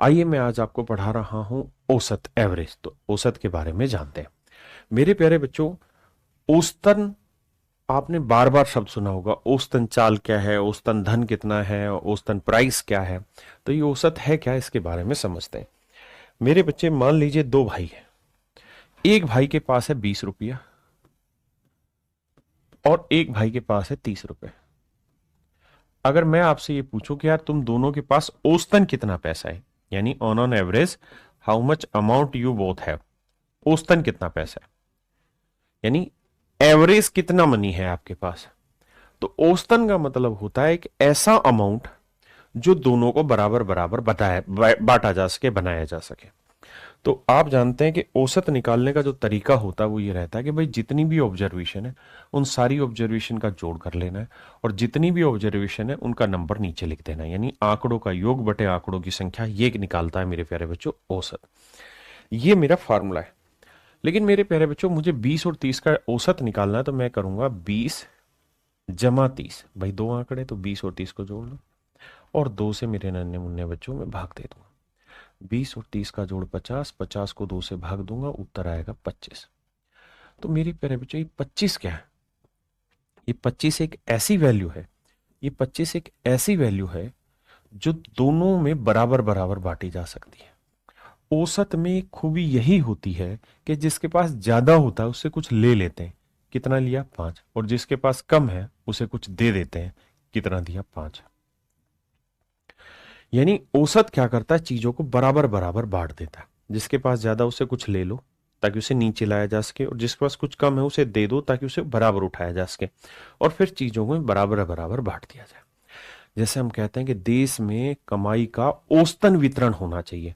आइए मैं आज आपको पढ़ा रहा हूं औसत, एवरेज। तो औसत के बारे में जानते हैं मेरे प्यारे बच्चों। औसतन आपने बार बार शब्द सुना होगा। औसतन चाल क्या है, औसतन धन कितना है, औसतन प्राइस क्या है। तो ये औसत है क्या, इसके बारे में समझते हैं। मेरे बच्चे, मान लीजिए दो भाई हैं। एक भाई के पास है 20 रुपया और एक भाई के पास है 30 रुपए। अगर मैं आपसे ये पूछूं कि यार तुम दोनों के पास औसतन कितना पैसा है, यानी on average how much amount you both have, औसतन कितना पैसा है, यानी एवरेज कितना मनी है आपके पास। तो औसतन का मतलब होता है एक ऐसा अमाउंट जो दोनों को बराबर बराबर बताया बांटा जा सके, बनाया जा सके। तो आप जानते हैं कि औसत निकालने का जो तरीका होता है वो ये रहता है कि भाई जितनी भी ऑब्जर्वेशन है उन सारी ऑब्जर्वेशन का जोड़ कर लेना है और जितनी भी ऑब्जर्वेशन है उनका नंबर नीचे लिख देना है, यानी आंकड़ों का योग बटे आंकड़ों की संख्या, ये निकालता है मेरे प्यारे बच्चों औसत। ये मेरा फार्मूला है। लेकिन मेरे प्यारे बच्चों, मुझे 20 और 30 का औसत निकालना है, तो मैं करूंगा 20 जमा 30। भाई दो आंकड़े, तो 20 और 30 को जोड़ लो और 2 से मेरे नन्हे मुन्ने बच्चों में भाग दे दूंगा। 20 और 30 का जोड़ 50, 50 को 2 से भाग दूंगा, उत्तर आएगा 25। तो मेरी प्यारे बच्चों, ये 25 क्या है? ये 25 एक ऐसी वैल्यू है, ये 25 एक ऐसी वैल्यू है जो दोनों में बराबर बराबर बांटी जा सकती है। औसत में खूबी यही होती है कि जिसके पास ज्यादा होता है उससे कुछ ले लेते हैं। कितना लिया? 5। और जिसके पास कम है उसे कुछ दे देते हैं। कितना दिया? 5। यानी औसत क्या करता है, चीजों को बराबर बराबर बांट देता है। जिसके पास ज्यादा उसे कुछ ले लो ताकि उसे नीचे लाया जा सके, और जिसके पास कुछ कम है उसे दे दो ताकि उसे बराबर उठाया जा सके, और फिर चीजों को बराबर बराबर बांट दिया जाए। जैसे हम कहते हैं कि देश में कमाई का औसतन वितरण होना चाहिए।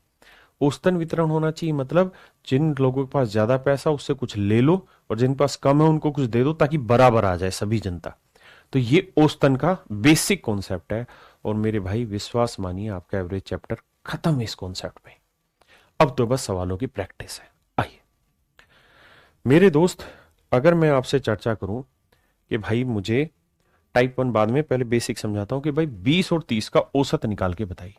औसतन वितरण होना चाहिए मतलब जिन लोगों के पास ज्यादा पैसा उससे कुछ ले लो और जिन पास कम है उनको कुछ दे दो ताकि बराबर आ जाए सभी जनता। तो ये औसतन का बेसिक कॉन्सेप्ट है। और मेरे भाई विश्वास मानिए, आपका एवरेज चैप्टर खत्म है इस कॉन्सेप्ट में। अब तो बस सवालों की प्रैक्टिस है। आइए मेरे दोस्त, अगर मैं आपसे चर्चा करूं कि भाई मुझे टाइप 1 बाद में, पहले बेसिक समझाता हूं कि भाई 20 और 30 का औसत निकाल के बताइए।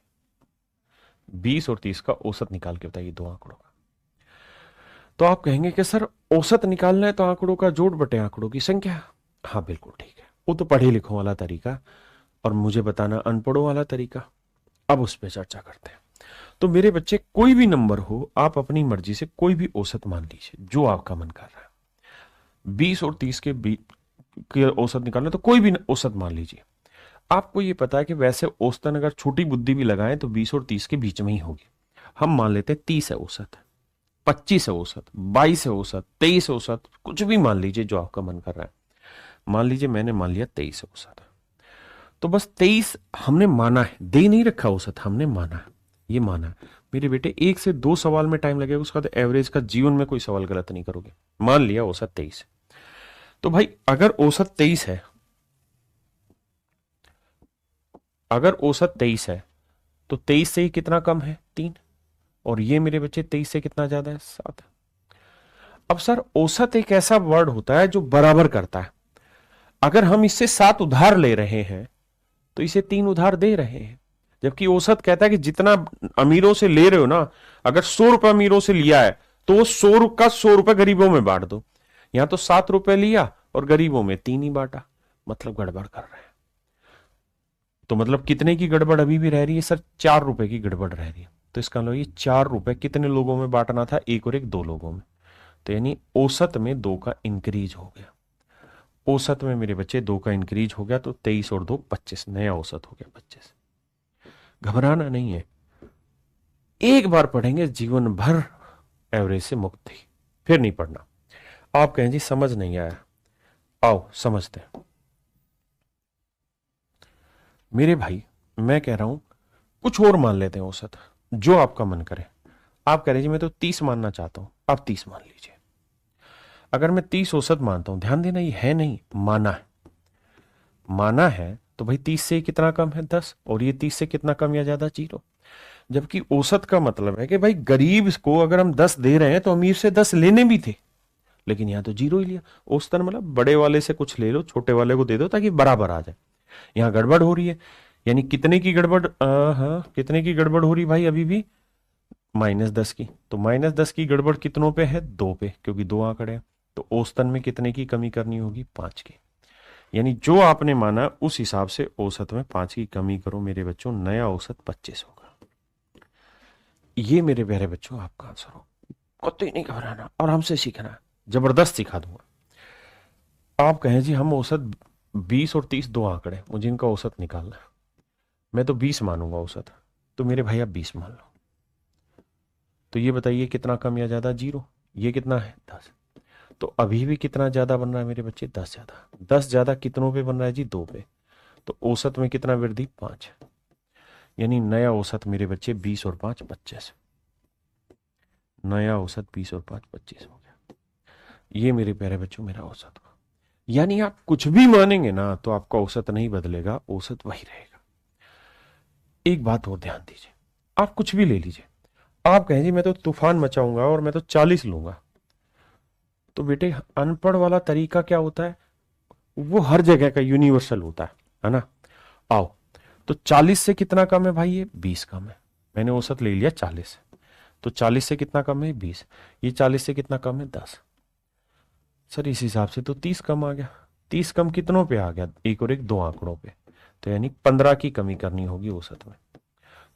20 और 30 का औसत निकाल के बताइए दो आंकड़ों का। तो आप कहेंगे कि सर औसत निकालना है तो आंकड़ों का जोड़ बटे आंकड़ों की संख्या। हाँ बिल्कुल ठीक है, वो तो पढ़े लिखों वाला तरीका और मुझे बताना अनपढ़ों वाला तरीका। अब उस पर चर्चा करते हैं। तो मेरे बच्चे, कोई भी नंबर हो, आप अपनी मर्जी से कोई भी औसत मान लीजिए जो आपका मन कर रहा है। 20 और 30 के बीच के औसत निकालना, तो कोई भी औसत मान लीजिए। आपको ये पता है कि वैसे औसतन अगर छोटी बुद्धि भी लगाएं तो 20 और 30 के बीच में ही होगी। हम मान लेते हैं 30 है औसत, 25 है औसत, 22 है औसत, 23 है औसत, कुछ भी मान लीजिए जो आपका मन कर रहा है। मान लीजिए मैंने मान लिया 23 है औसत। तो बस 23 हमने माना है, दे नहीं रखा औसत, हमने माना है, ये माना है। मेरे बेटे, 1 से 2 सवाल में टाइम लगेगा, उसका तो एवरेज का जीवन में कोई सवाल गलत नहीं करोगे। मान लिया औसत 23। तो भाई अगर औसत 23 है, अगर औसत 23 है तो 23 से ही कितना कम है? 3। और ये मेरे बच्चे 23 से कितना ज्यादा है? 7। अब सर औसत एक ऐसा वर्ड होता है जो बराबर करता है। अगर हम इससे 7 उधार ले रहे हैं तो इसे 3 उधार दे रहे हैं। जबकि औसत कहता है कि जितना अमीरों से ले रहे हो ना, अगर 100 रुपए अमीरों से लिया है तो वो 100 का 100 रुपए गरीबों में बांट दो। यहां तो 7 रुपए लिया और गरीबों में 3 ही बांटा, मतलब गड़बड़ कर रहे हैं। तो मतलब कितने की गड़बड़ अभी भी रह रही है सर? 4 रुपए की गड़बड़ रह रही है। तो इसका मतलब ये 4 रुपए कितने लोगों में बांटना था? एक और एक, 2 लोगों में। तो यानी औसत में 2 का इंक्रीज हो गया। औसत में मेरे बच्चे 2 का इंक्रीज हो गया, तो 23 और 2 25, नया औसत हो गया 25। घबराना नहीं है, एक बार पढ़ेंगे जीवन भर एवरेज से मुक्ति, फिर नहीं पढ़ना। आप कहें जी समझ नहीं आया, आओ समझते हैं। मेरे भाई, मैं कह रहा हूं कुछ और मान लेते हैं औसत, जो आपका मन करे। आप कह रहे जी मैं तो 30 मानना चाहता हूं, आप 30 मान लीजिए। अगर मैं 30 औसत मानता हूं, ध्यान देना ये है नहीं, माना है। माना है तो भाई 30 से कितना कम है? 10। और ये 30 से कितना कम या ज्यादा? 0। जबकि औसत का मतलब है कि भाई गरीब को अगर हम 10 दे रहे हैं तो अमीर से 10 लेने भी थे, लेकिन यहां तो 0 ही लिया। औसतन मतलब बड़े वाले से कुछ ले लो, छोटे वाले को दे दो ताकि बराबर आ जाए। यहां गड़बड़ हो रही है। यानी कितने की गड़बड़, हाँ कितने की गड़बड़ हो रही भाई अभी भी, -10 की। तो -10 की गड़बड़ कितनों पे है, 2 पे, क्योंकि 2 आंकड़े हैं। तो औसतन में कितने की कमी करनी होगी, 5 की। यानी जो आपने माना उस हिसाब से औसत में 5 की कमी करो मेरे बच्चों, नया औसत 25 होगा। ये मेरे प्यारे बच्चों आपका आंसर हो। कतई नहीं घबराना और हमसे सीखना है, जबरदस्त सिखा दूंगा। आप कहें जी हम औसत 20 और 30 दो आंकड़े, मुझे इनका औसत निकालना है, मैं तो 20 मानूंगा औसत। तो मेरे भाई आप 20 मान लो। तो ये बताइए कितना कम या ज्यादा, 0। ये कितना है, 10। तो अभी भी कितना ज्यादा बन रहा है मेरे बच्चे, 10 ज्यादा। 10 ज्यादा कितनों पे बन रहा है जी, 2 पे। तो औसत में कितना वृद्धि, 5। यानी नया औसत मेरे बच्चे 20 और 5 25। नया औसत 20 और 5 25 हो गया। ये मेरे प्यारे बच्चों मेरा औसत हुआ। यानी आप कुछ भी मानेंगे ना तो आपका औसत नहीं बदलेगा, औसत वही रहेगा। एक बात और ध्यान दीजिए, आप कुछ भी ले लीजिए, आप कहें जी मैं तो तूफान मचाऊंगा और मैं तो 40 लूंगा। तो बेटे अनपढ़ वाला तरीका क्या होता है, वो हर जगह का यूनिवर्सल होता है ना। आओ, तो 40 से कितना कम है भाई, ये 20 कम है। मैंने औसत ले लिया 40, तो 40 से कितना कम है, 20। ये 40 से कितना कम है, 10। सर इस हिसाब से तो 30 कम आ गया। 30 कम कितनों पे आ गया, एक और एक दो आंकड़ों पे। तो यानी 15 की कमी करनी होगी औसत में।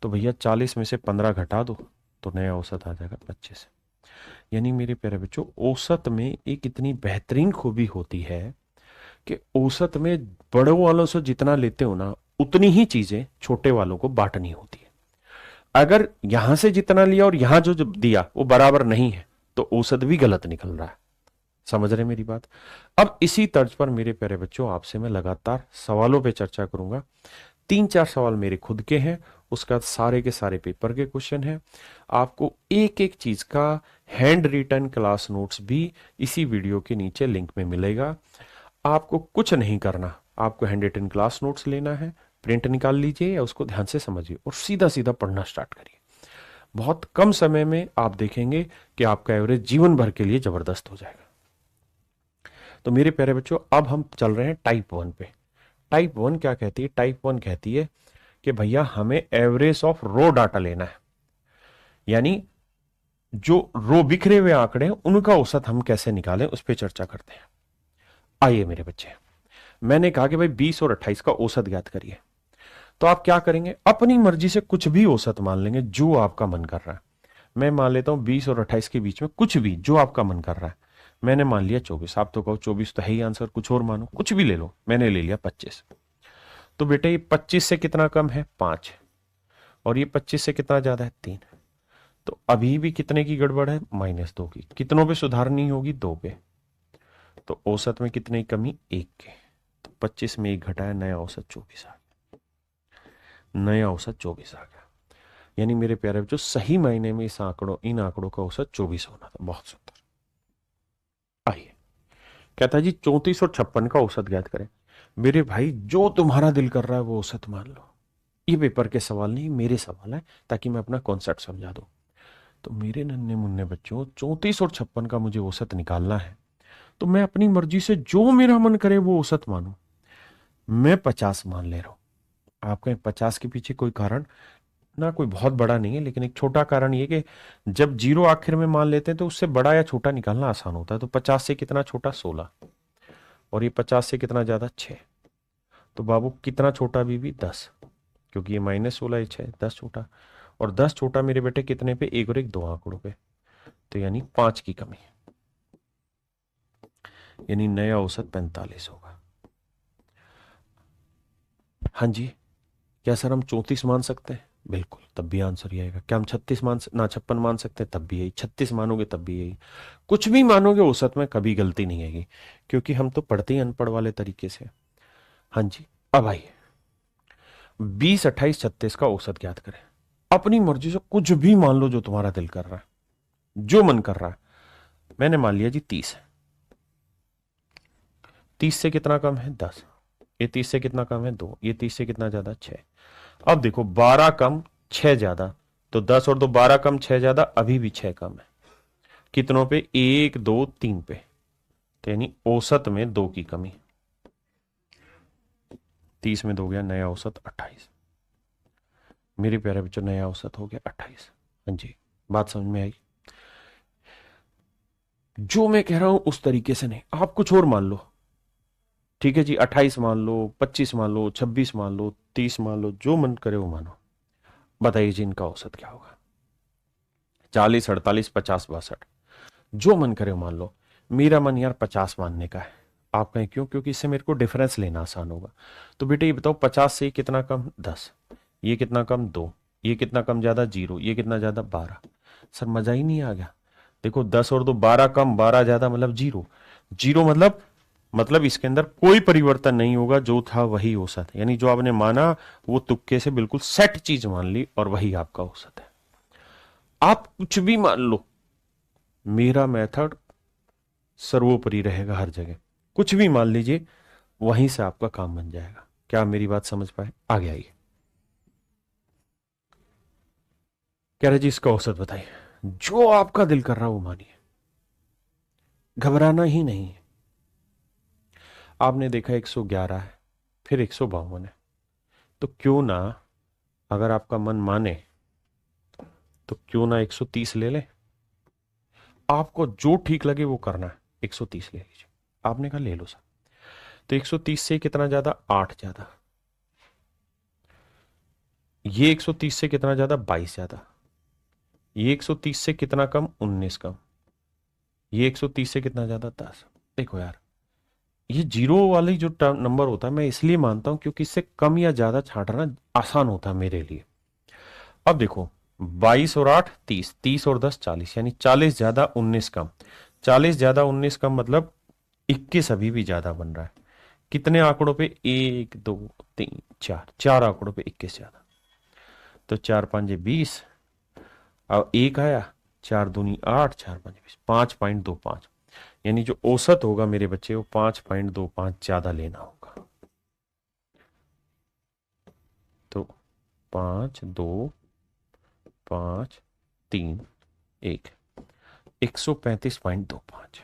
तो भैया 40 में से 15 घटा दो, तो नया औसत आ जाएगा 25। यानी मेरे प्यारे बच्चों औसत में एक इतनी बेहतरीन खूबी होती है कि औसत में बड़ों वालों से जितना लेते हो ना, उतनी ही चीजें छोटे वालों को बांटनी होती है। अगर यहां से जितना लिया और यहां जो दिया वो बराबर नहीं है, तो औसत भी गलत निकल रहा है। समझ रहे मेरी बात। अब इसी तर्ज पर मेरे प्यारे बच्चों आपसे मैं लगातार सवालों पे चर्चा करूंगा। 3-4 सवाल मेरे खुद के हैं, उसका सारे के सारे पेपर के क्वेश्चन हैं। आपको एक एक चीज का हैंड रिटन क्लास नोट्स भी इसी वीडियो के नीचे लिंक में मिलेगा। आपको कुछ नहीं करना, आपको हैंड रिटन क्लास नोट्स लेना है, प्रिंट निकाल लीजिए या उसको ध्यान से समझिए और सीधा सीधा पढ़ना स्टार्ट करिए। बहुत कम समय में आप देखेंगे कि आपका एवरेज जीवन भर के लिए जबरदस्त हो जाएगा। तो मेरे प्यारे बच्चों अब हम चल रहे हैं टाइप 1 पे। टाइप 1 क्या कहती है, टाइप 1 कहती है कि भैया हमें एवरेज ऑफ रो डाटा लेना है। यानी जो रो बिखरे हुए आंकड़े हैं उनका औसत हम कैसे निकालें, उस पर चर्चा करते हैं। आइए मेरे बच्चे, मैंने कहा कि भाई 20 और 28 का औसत ज्ञात करिए। तो आप क्या करेंगे, अपनी मर्जी से कुछ भी औसत मान लेंगे जो आपका मन कर रहा है। मैं मान लेता हूं 20 और 28 के बीच में कुछ भी जो आपका मन कर रहा है। मैंने मान लिया 24, आप तो कहो 24 तो है ही आंसर, कुछ और मानो, कुछ भी ले लो। मैंने ले लिया 25। तो बेटे ये 25 से कितना कम है, 5। और ये 25 से कितना ज्यादा है, 3। तो अभी भी कितने की गड़बड़ है, -2 की। कितनों पे सुधारनी होगी, 2 पे। तो औसत में कितने की कमी, 1 के। तो 25 में 1 घटाया, नया औसत 24 आ गया। नया औसत 24 आ गया। यानी मेरे प्यारे बच्चों सही मायने में इन आंकड़ों का औसत 24 होना था। बहुत सुंदर। आइए, कहता है जी 34 और 56 का औसत ज्ञात करें। मेरे भाई जो तुम्हारा दिल कर रहा है वो औसत मान लो। ये पेपर के सवाल नहीं, मेरे सवाल है, ताकि मैं अपना कॉन्सेप्ट समझा दूं। तो मेरे नन्हे मुन्ने बच्चों 34 और 56 का मुझे औसत निकालना है। तो मैं अपनी मर्जी से जो मेरा मन करे वो औसत मानू। मैं 50 मान ले रहा हूं। आप कहें 50 के पीछे कोई कारण, ना कोई बहुत बड़ा नहीं है, लेकिन एक छोटा कारण ये कि जब जीरो आखिर में मान लेते हैं तो उससे बड़ा या छोटा निकालना आसान होता है। तो 50 से कितना छोटा, 16। और ये 50 से कितना ज्यादा, 6। तो बाबू कितना छोटा बीबी, 10। क्योंकि ये -16 ये 6, 10 छोटा। और 10 छोटा मेरे बेटे कितने पे, एक और एक दो आंकड़ों पे। तो यानी 5 की कमी। यानी नया औसत 45 होगा। हाँ जी, क्या सर हम 34 मान सकते हैं, बिल्कुल, तब भी आंसर ही आएगा। क्या हम 36 ना 56 मान सकते हैं, तब भी यही। 36 मानोगे तब भी यही। कुछ भी मानोगे औसत में कभी गलती नहीं आएगी, क्योंकि हम तो पढ़ते ही अनपढ़ वाले तरीके से। हाँ जी, अब आइए 20, 28, 36 का औसत ज्ञात करें। अपनी मर्जी से कुछ भी मान लो जो तुम्हारा दिल कर रहा है, जो मन कर रहा है। मैंने मान लिया जी 30 है। 30 से कितना कम है, 10। ये 30 से कितना कम है, 2। ये 30 से कितना ज्यादा, 6। अब देखो 12 कम 6 ज्यादा, तो 10 और 2 12 कम 6 ज्यादा, अभी भी 6 कम है। कितनों पे, 1 2 3 पे। तो यानी औसत में 2 की कमी। 30 में 2 गया, नया औसत 28। मेरे प्यारे बच्चों नया औसत हो गया 28। हाँ जी, बात समझ में आई? जो मैं कह रहा हूं उस तरीके से नहीं, आप कुछ और मान लो। ठीक है जी, 28 मान लो, 25 मान लो, 26 मान लो, 30 मान लो, जो मन करे वो मानो। बताइए जी इनका औसत क्या होगा? 40, 48, 50, 62, जो मन करे वो मान लो। मेरा मन यार 50 मानने का है। आप कहें क्यों? क्योंकि इससे मेरे को डिफरेंस लेना आसान होगा। तो बेटे ये बताओ 50 से कितना कम? 10। ये कितना कम? 2। ये कितना कम ज्यादा? 0। ये कितना ज्यादा? 12। सर मजा ही नहीं आ गया। देखो 10 और 2 12 कम, 12 ज्यादा मतलब 0। 0 मतलब इसके अंदर कोई परिवर्तन नहीं होगा, जो था वही औसत है। यानी जो आपने माना वो तुक्के से बिल्कुल सेट चीज मान ली और वही आपका औसत है। आप कुछ भी मान लो, मेरा मेथड सर्वोपरि रहेगा हर जगह। कुछ भी मान लीजिए, वहीं से आपका काम बन जाएगा। क्या आप मेरी बात समझ पाए? आगे आइए। कह रहे जी इसका औसत बताइए। जो आपका दिल कर रहा वो मानिए, घबराना ही नहीं है। आपने देखा 111 है, फिर 152 है, तो क्यों ना, अगर आपका मन माने तो क्यों ना 130 ले ले। आपको जो ठीक लगे वो करना है, 130 ले लीजिए। आपने कहा ले लो सर। तो 130 से कितना ज्यादा? 8 ज्यादा। ये 130 से कितना ज्यादा? 22 ज्यादा। ये 130 से कितना कम? 19 कम। ये 130 से कितना ज्यादा? 10। देखो यार, ये जीरो वाली जो नंबर होता है मैं इसलिए मानता हूं क्योंकि इससे कम या ज्यादा छांटना आसान होता है मेरे लिए। अब देखो 22 और 8 30, 30 और 10 40, यानी 40 ज्यादा 19 कम। 40 ज्यादा 19 कम मतलब 21 अभी भी ज्यादा बन रहा है। कितने आंकड़ों पे? 1 2 3 4, 4 आंकड़ों पे 21 ज्यादा। तो 4 5 20, अब एक आया, 4 दूनी 8, 4 5 20, 5.25। यानी जो औसत होगा मेरे बच्चे वो 5.25 ज्यादा लेना होगा। तो 5 2 5 3 1, 135.25।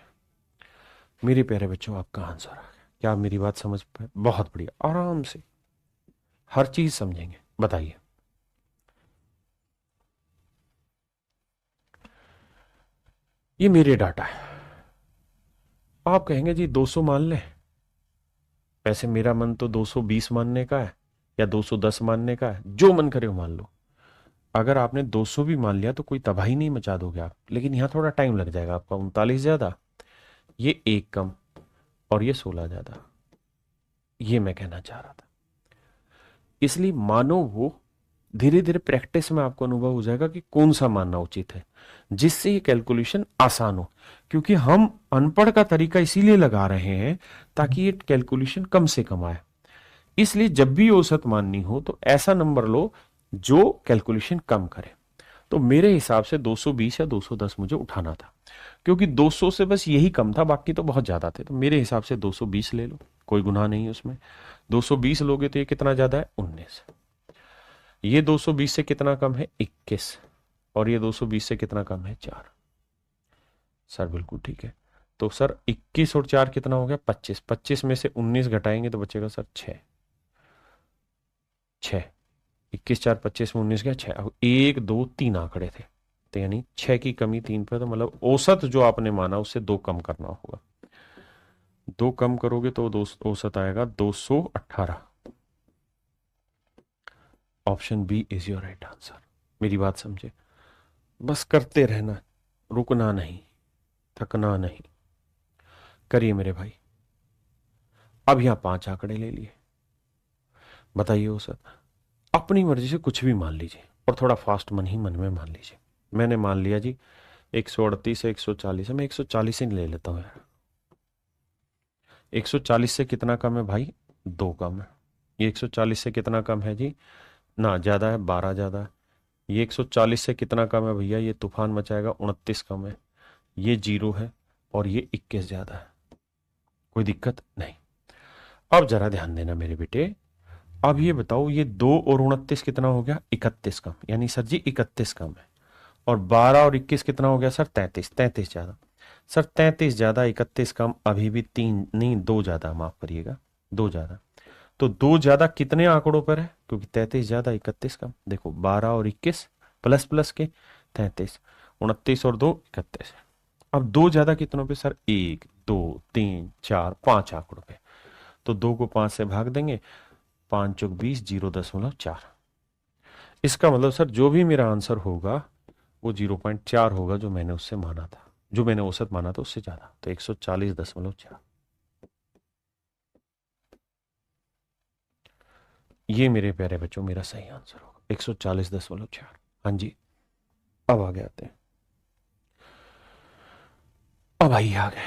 मेरे प्यारे बच्चों आपका आंसर आ गया। क्या आप मेरी बात समझ पाए? बहुत बढ़िया, आराम से हर चीज समझेंगे। बताइए। ये मेरे डाटा है। आप कहेंगे जी 200 मान ले। वैसे मेरा मन तो 220 मानने का है या 210 मानने का है, जो मन करे वो मान लो। अगर आपने 200 भी मान लिया तो कोई तबाही नहीं मचा दोगे आप, लेकिन यहां थोड़ा टाइम लग जाएगा आपका। 39 ज्यादा, ये एक कम, और ये 16 ज्यादा। ये मैं कहना चाह रहा था। इसलिए मानो वो धीरे धीरे प्रैक्टिस में आपको अनुभव हो जाएगा कि कौन सा मानना उचित है, जिससे ये कैलकुलेशन आसान हो। क्योंकि हम अनपढ़ का तरीका इसीलिए लगा रहे हैं ताकि ये कैलकुलेशन कम से कम आए। इसलिए जब भी औसत माननी हो तो ऐसा नंबर लो जो कैलकुलेशन कम करे। तो मेरे हिसाब से 220 या 210 मुझे उठाना था, क्योंकि 200 से बस यही कम था, बाकी तो बहुत ज्यादा थे। तो मेरे हिसाब से 220 ले लो, कोई गुनाह नहीं है उसमें। 220 लोगे तो ये कितना ज्यादा है? 19। ये 220 से कितना कम है? 21। और ये 220 से कितना कम है? 4। सर बिल्कुल ठीक है। तो सर 21 और 4 कितना हो गया? 25। 25 में से 19 घटाएंगे तो बचेगा सर 6। 6, 21 4 25 में 19 गया 6। अब 1 2 3 आंकड़े थे, तो यानी 6 की कमी 3 पे, तो मतलब औसत जो आपने माना उससे 2 कम करना होगा। 2 कम करोगे तो औसत आएगा 218। Option B is your right answer. मेरी बात समझे? बस करते रहना, रुकना नहीं, थकना नहीं। करिए मेरे भाई। अब यहां 5 आंकड़े ले लिए। बताइए औसत। अपनी मर्जी से कुछ भी मान लीजिए और थोड़ा फास्ट मन ही मन में मान लीजिए। मैंने मान लिया जी 138 से 140 है, मैं 140 ही ले लेता हूं यार। 140 से कितना कम है भाई? 2 कम है। ये 140 से कितना कम है जी? ना ज्यादा है, 12 ज्यादा है। ये 140 से कितना कम है भैया? ये तूफान मचाएगा, 29 कम है। ये 0 है और ये 21 ज्यादा है। कोई दिक्कत नहीं। अब जरा ध्यान देना मेरे बेटे। अब ये बताओ, ये 2 और 29 कितना हो गया? 31 कम। यानी सर जी 31 कम है। और 12 और 21 कितना हो गया सर? 33। 33 ज्यादा। सर 33 ज्यादा 31 कम, अभी भी 3 नहीं 2 ज्यादा, माफ करिएगा 2 ज्यादा। तो 2 ज्यादा कितने आंकड़ों पर है, क्योंकि 33 ज्यादा 31 कम। देखो 12 और 21 प्लस प्लस के 33, 29 और 2 31। अब 2 ज्यादा कितनों पे सर, 1 2 3 4 5 आंकड़ों पे। तो 2 को 5 से भाग देंगे, 5 चौक 20, 0.4। इसका मतलब सर जो भी मेरा आंसर होगा वो 0.4 होगा, जो मैंने उससे माना था, जो मैंने औसत माना था उससे ज्यादा। तो 140.4 ये मेरे प्यारे बच्चों मेरा सही आंसर होगा, 140.4। हाँ जी, अब आगे आते हैं। अब आइए आगे,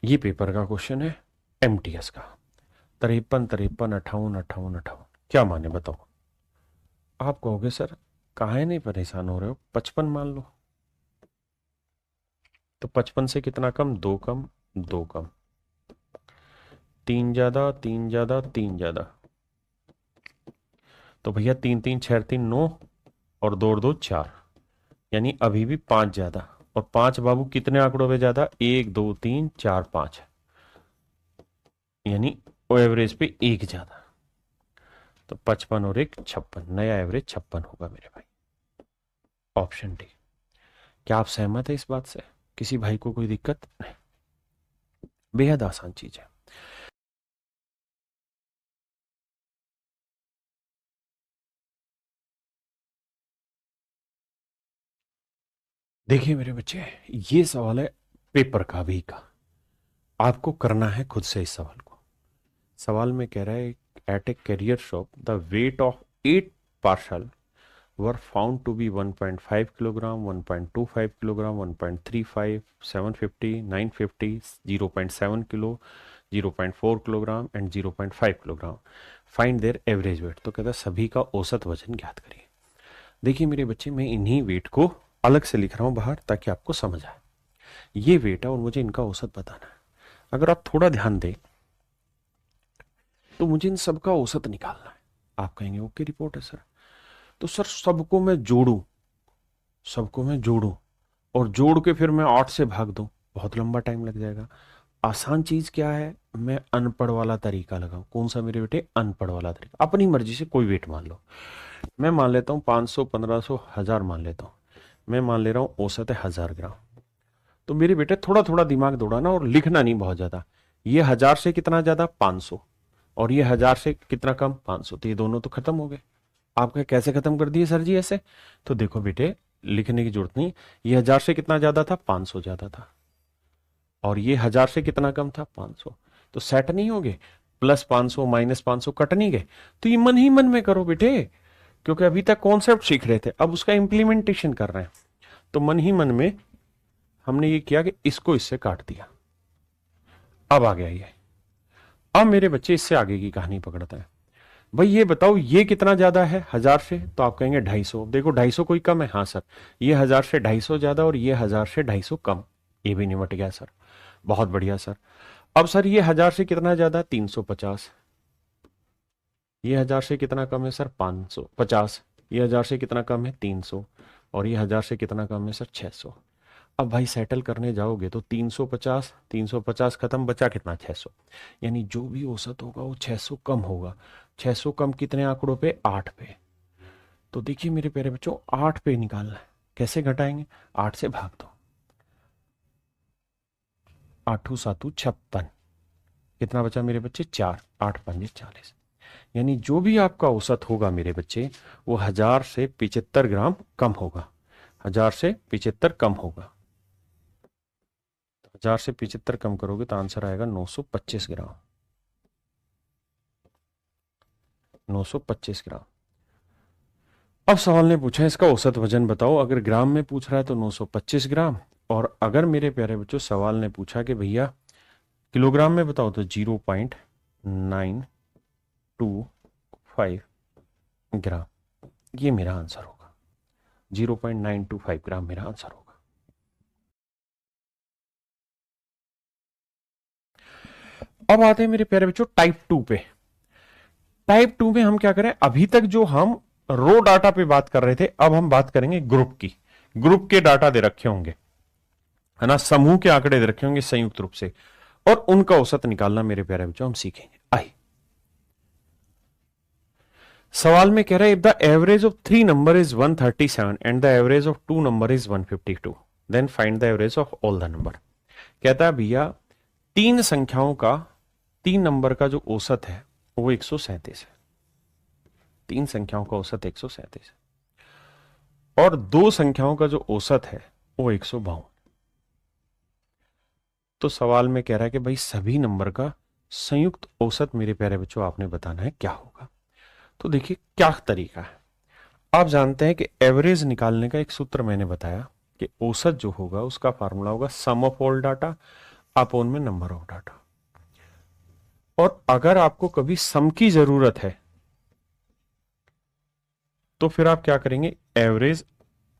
ये पेपर का क्वेश्चन है एमटीएस का। 53 53 58 58 58 क्या माने बताओ। आप कहोगे सर काहे नहीं परेशान हो रहे हो, 55 मान लो। तो 55 से कितना कम, 2 कम 2 कम, 3 ज्यादा 3 ज्यादा 3 ज्यादा। तो भैया 3 3 6 3 9 और 2 और 2 4, यानी अभी भी 5 ज्यादा। और 5 बाबू कितने आंकड़ों पे ज्यादा, 1 2 3 4 5, यानी वो एवरेज पे 1 ज्यादा। तो 55 और 1 56, नया एवरेज 56 होगा मेरे भाई, ऑप्शन डी। क्या आप सहमत है इस बात से, किसी भाई को कोई दिक्कत नहीं, बेहद आसान चीज है। देखिए मेरे बच्चे, ये सवाल है पेपर का भी का, आपको करना है खुद से इस सवाल को। सवाल में कह रहा है at a courier shop the weight of 8 parcel were found to be 1.5 kilogram, 1.25 kilogram, 1.35, 750, 950, 0.7 kilo, 0.4 kilogram and 0.5 kilogram. Find their average weight. तो कहता है सभी का औसत वजन ज्ञात करिए। देखिए मेरे बच्चे, मैं इन्हीं वेट को अलग से लिख रहा हूं बाहर ताकि आपको समझ आए। ये वेट है और मुझे इनका औसत बताना है। अगर आप थोड़ा ध्यान दें तो मुझे इन सबका औसत निकालना है। आप कहेंगे ओके रिपोर्ट है सर, तो सर सबको मैं जोड़ूं और जोड़ के फिर मैं 8 से भाग दूं, बहुत लंबा टाइम लग जाएगा। आसान चीज क्या है, मैं अनपढ़ वाला तरीका लगाऊं। कौन सा मेरे बेटे, अनपढ़ वाला तरीका। अपनी मर्जी से कोई वेट मान लो, मैं मान लेता हूँ 500 1500 1000 मान लेता हूँ। मैं मान ले रहा हूँ औसत है 1000 ग्राम। तो मेरे बेटे थोड़ा थोड़ा दिमाग दौड़ाना और लिखना नहीं बहुत ज्यादा। ये 1000 से कितना ज्यादा, 500, और ये 1000 से कितना कम, 500। तो ये दोनों तो खत्म हो गए। आपका कैसे खत्म कर दिए सर जी ऐसे, तो देखो बेटे लिखने की जरूरत नहीं। ये 1000 से कितना ज्यादा था, 500 ज्यादा था, और ये 1000 से कितना कम था, 500। तो सेट नहीं हो गए, प्लस 500 माइनस 500 कट नहीं गए। तो ये मन ही मन में करो बेटे, क्योंकि अभी तक कॉन्सेप्ट सीख रहे थे, अब उसका इंप्लीमेंटेशन कर रहे हैं। तो मन ही मन में हमने ये किया कि इसको इससे काट दिया। अब आ गया ये। अब मेरे बच्चे इससे आगे की कहानी पकड़ता है। भाई ये बताओ ये कितना ज्यादा है 1000 से, तो आप कहेंगे 250। देखो 250 कोई कम है, हाँ सर, ये 1000 से 250 ज्यादा और ये 1000 से 250 कम। ये भी निमट गया सर, बहुत बढ़िया सर। अब सर ये 1000 से कितना ज्यादा, 350। ये 1000 से कितना कम है सर, 550। ये 1000 से कितना कम है, 300। और ये 1000 से कितना कम है सर, 600। अब भाई सेटल करने जाओगे तो 350 350 खत्म, बचा कितना, 600। यानी जो भी औसत होगा वो 600 कम होगा। 600 कम कितने आंकड़ों पे, 8 पे। तो देखिए मेरे प्यारे बच्चों, 8 पे निकालना है। कैसे घटाएंगे, 8 से भाग दो, 8 7 56। कितना बचा मेरे बच्चे, 4, 8 5 40। यानी जो भी आपका औसत होगा मेरे बच्चे, वो 1000 से 75 ग्राम कम होगा। 1000 से 75 कम होगा। 1000 से 75 कम करोगे तो आंसर आएगा 925 ग्राम। 925 ग्राम। अब सवाल ने पूछा इसका औसत वजन बताओ। अगर ग्राम में पूछ रहा है तो 925 ग्राम, और अगर मेरे प्यारे बच्चों सवाल ने पूछा कि भैया किलोग्राम में बताओ तो 0.925 ग्राम। ये मेरा आंसर होगा, 0.925 ग्राम मेरा आंसर होगा। अब आते हैं मेरे प्यारे बच्चों टाइप 2 पे। टाइप 2 में हम क्या करें, अभी तक जो हम रो डाटा पे बात कर रहे थे, अब हम बात करेंगे ग्रुप की। ग्रुप के डाटा दे रखे होंगे, है ना, समूह के आंकड़े दे रखे होंगे संयुक्त रूप से। और उनका औसत निकालना मेरे प्यारे बच्चों हम सीखेंगे। आइए, सवाल में कह रहा है if the average of 3 number is 137 and the average of 2 number is 152 then find the average of all the number. कहता है भैया तीन संख्याओं का, 3 नंबर का जो औसत है वो 137 है, 3 संख्याओं का औसत 137 है, और 2 संख्याओं का जो औसत है वो 152। तो सवाल में कह रहा है कि भाई सभी नंबर का संयुक्त औसत मेरे प्यारे बच्चों आपने बताना है क्या होगा। तो देखिए क्या तरीका है। आप जानते हैं कि एवरेज निकालने का एक सूत्र मैंने बताया कि औसत जो होगा उसका फार्मूला होगा सम ऑफ ऑल डाटा अपॉन में नंबर ऑफ डाटा। और अगर आपको कभी सम की जरूरत है तो फिर आप क्या करेंगे, एवरेज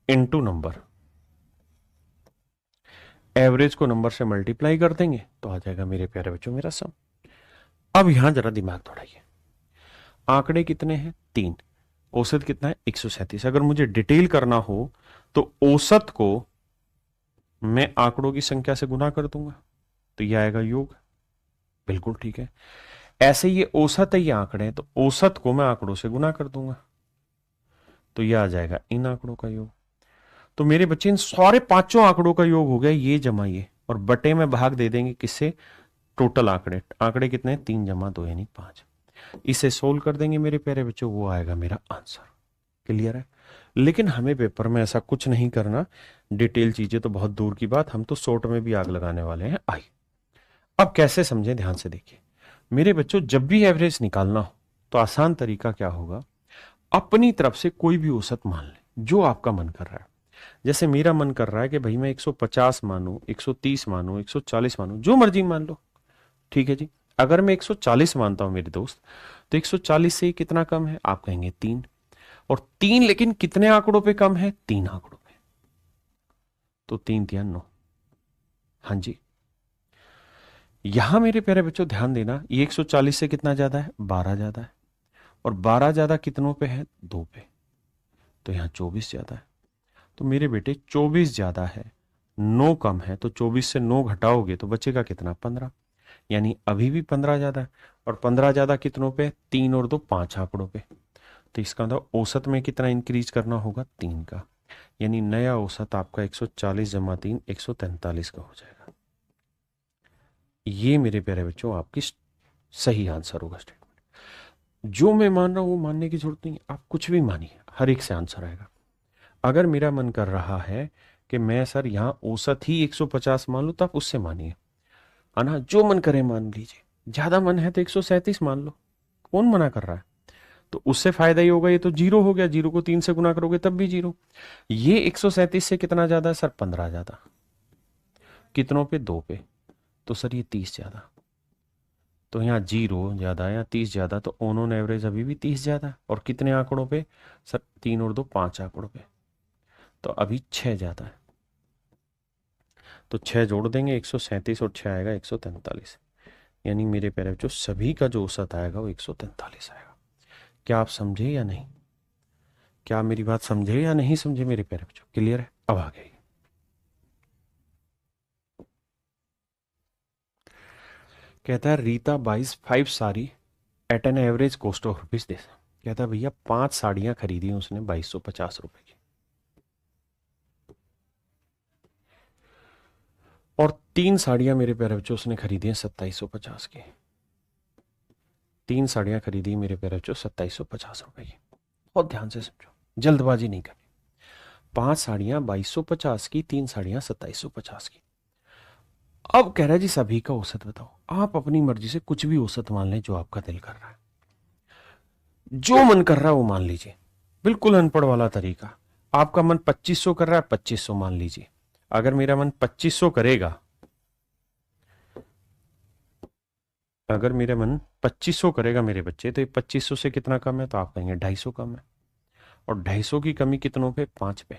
इनटू नंबर, एवरेज को नंबर से मल्टीप्लाई कर देंगे तो आ जाएगा मेरे प्यारे बच्चों मेरा सम। अब यहां जरा दिमाग दौड़ाइए, आंकड़े कितने हैं 3, औसत कितना है 137। अगर मुझे डिटेल करना हो तो औसत को मैं आंकड़ों की संख्या से गुना कर दूंगा तो यह आएगा योग। बिल्कुल ठीक है। ऐसे ये औसत है, ये आंकड़े हैं, तो औसत को मैं आंकड़ों से गुना कर दूंगा तो यह आ जाएगा इन आंकड़ों का योग। तो मेरे बच्चे इन सारे पांचों आंकड़ों का योग हो गया ये जमा ये, और बटे में भाग दे देंगे किससे, टोटल आंकड़े। आंकड़े कितने हैं 3 जमा 2 यानी 5। इसे सोल्व कर देंगे मेरे प्यारे बच्चों, वो आएगा मेरा आंसर। क्लियर है। लेकिन हमें पेपर में ऐसा कुछ नहीं करना, डिटेल चीजें तो बहुत दूर की बात, हम तो शॉर्ट में भी आग लगाने वाले हैं। आई अब कैसे समझें, ध्यान से देखिए मेरे बच्चों, जब भी एवरेज निकालना हो तो आसान तरीका क्या होगा, अपनी तरफ से कोई भी औसत मान लें जो आपका मन कर रहा है। जैसे मेरा मन कर रहा है कि भाई मैं 150 मानूं, 130 मानूं, 140 मानूं, जो मर्जी मान लो, ठीक है जी। अगर मैं 140 मानता हूं मेरे दोस्त, तो 140 से कितना कम है, आप कहेंगे 3, और 3 लेकिन कितने आंकड़ों पे कम है, 3 आंकड़ों पे, तो 3 3 9। हाँ जी, यहां मेरे प्यारे बच्चों ध्यान देना, ये 140 से कितना ज्यादा है, 12 ज्यादा है, और 12 ज्यादा कितनों पे है, 2 पे, तो यहां 24 ज्यादा है। तो मेरे बेटे 24 ज्यादा है, 9 कम है, तो 24 से 9 घटाओगे तो बचेगा कितना, 15, यानी अभी भी 15 ज्यादा है। और 15 ज्यादा कितनों पे, 3 और 2 5 आंकड़ों पे। तो इसका मतलब औसत में कितना इंक्रीज करना होगा, 3 का, यानी नया औसत आपका 140 जमा 3 143 का हो जाएगा। ये मेरे प्यारे बच्चों आपकी सही आंसर होगा स्टेटमेंट। जो मैं मान रहा हूं वो मानने की जरूरत नहीं है, आप कुछ भी मानिए, हर एक से आंसर आएगा। अगर मेरा मन कर रहा है कि मैं सर यहां औसत ही 150 मान लूं तो आप उससे मानिए, है ना, जो मन करे मान लीजिए। ज्यादा मन है तो 137 मान लो, कौन मना कर रहा है। तो उससे फायदा ही होगा, ये तो जीरो हो गया, जीरो को 3 से गुना करोगे तब भी जीरो। ये 137 से कितना ज्यादा है सर, 15 ज्यादा, कितनों पे, 2 पे, तो सर ये 30 ज्यादा। तो यहाँ जीरो ज्यादा या 30 ज्यादा, तो ऑन एवरेज अभी भी 30 ज्यादा, और कितने आंकड़ों पे सर, 3 और 2 5 आंकड़ों पे, तो अभी 6 ज्यादा है। तो 6 जोड़ देंगे, 137 और 6 आएगा 143, यानी मेरे प्यारे बच्चों सभी का जो औसत आएगा वो 143 आएगा। क्या आप समझे या नहीं, क्या आप मेरी बात समझे या नहीं समझे मेरे प्यारे बच्चों, क्लियर है। अब आ गई, कहता है Rita buys 5 sari at an average cost of rupees this. कहता है भैया 5 साड़ियां खरीदी उसने 2250 रुपए की, और 3 साड़ियां मेरे प्यारे बच्चों उसने खरीदी हैं 2750 की। 3 साड़ियां खरीदी मेरे प्यारे बच्चों 2750 रुपए की। बहुत ध्यान से समझो, जल्दबाजी नहीं करनी। 5 साड़ियां 2250 की, 3 साड़ियां 2750 की। अब कह रहा है जी सभी का औसत बताओ। आप अपनी मर्जी से कुछ भी औसत मान लें जो आपका दिल कर रहा है, जो मन कर रहा है वो मान लीजिए, बिल्कुल अनपढ़ वाला तरीका। आपका मन 2500 कर रहा है, 2500 मान लीजिए। अगर मेरा मन 2500 करेगा, अगर मेरा मन 2500 करेगा मेरे बच्चे, तो ये 2500 से कितना कम है, तो आप कहेंगे 250 कम है, और 250 की कमी कितनों पे, 5 पे,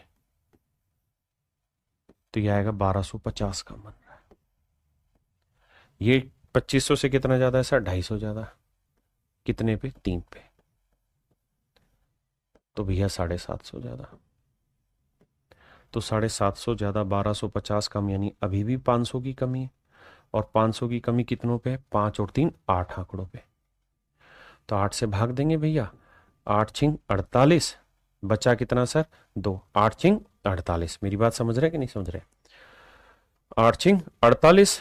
तो ये आएगा 1250 का मन रहा है। ये 2500 से कितना ज्यादा है सर, 250 ज्यादा, कितने पे, 3 पे, तो भैया 750 ज्यादा। तो 750 ज्यादा 1250 कम, यानी अभी भी 500 की कमी है, और 500 की कमी कितनों पे है? 5 और 3 8 आंकड़ों पे। तो 8 से भाग देंगे भैया, 8 छिंग 48, बचा कितना सर? 2, 8 छिंग 48। मेरी बात समझ रहे कि नहीं समझ रहे? 8 छिंग 48,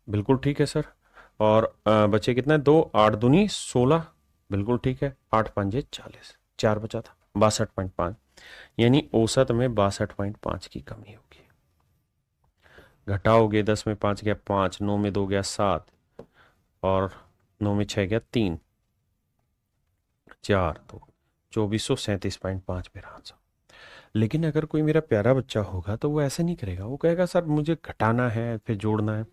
बिल्कुल ठीक है सर। और बचे कितना? 2, 8 दूनी 16, बिल्कुल ठीक है। 8 पंजे 40, 4 बचा था, 62.5, यानी औसत में 62.5 की कमी होगी। घटाओगे, 10 में 5 गया 5, 9 में 2 गया 7, और 9 में 6 गया 3, 4, 2, 2437.5 मेरा आंसर। लेकिन अगर कोई मेरा प्यारा बच्चा होगा तो वो ऐसे नहीं करेगा, वो कहेगा सर मुझे घटाना है फिर जोड़ना है।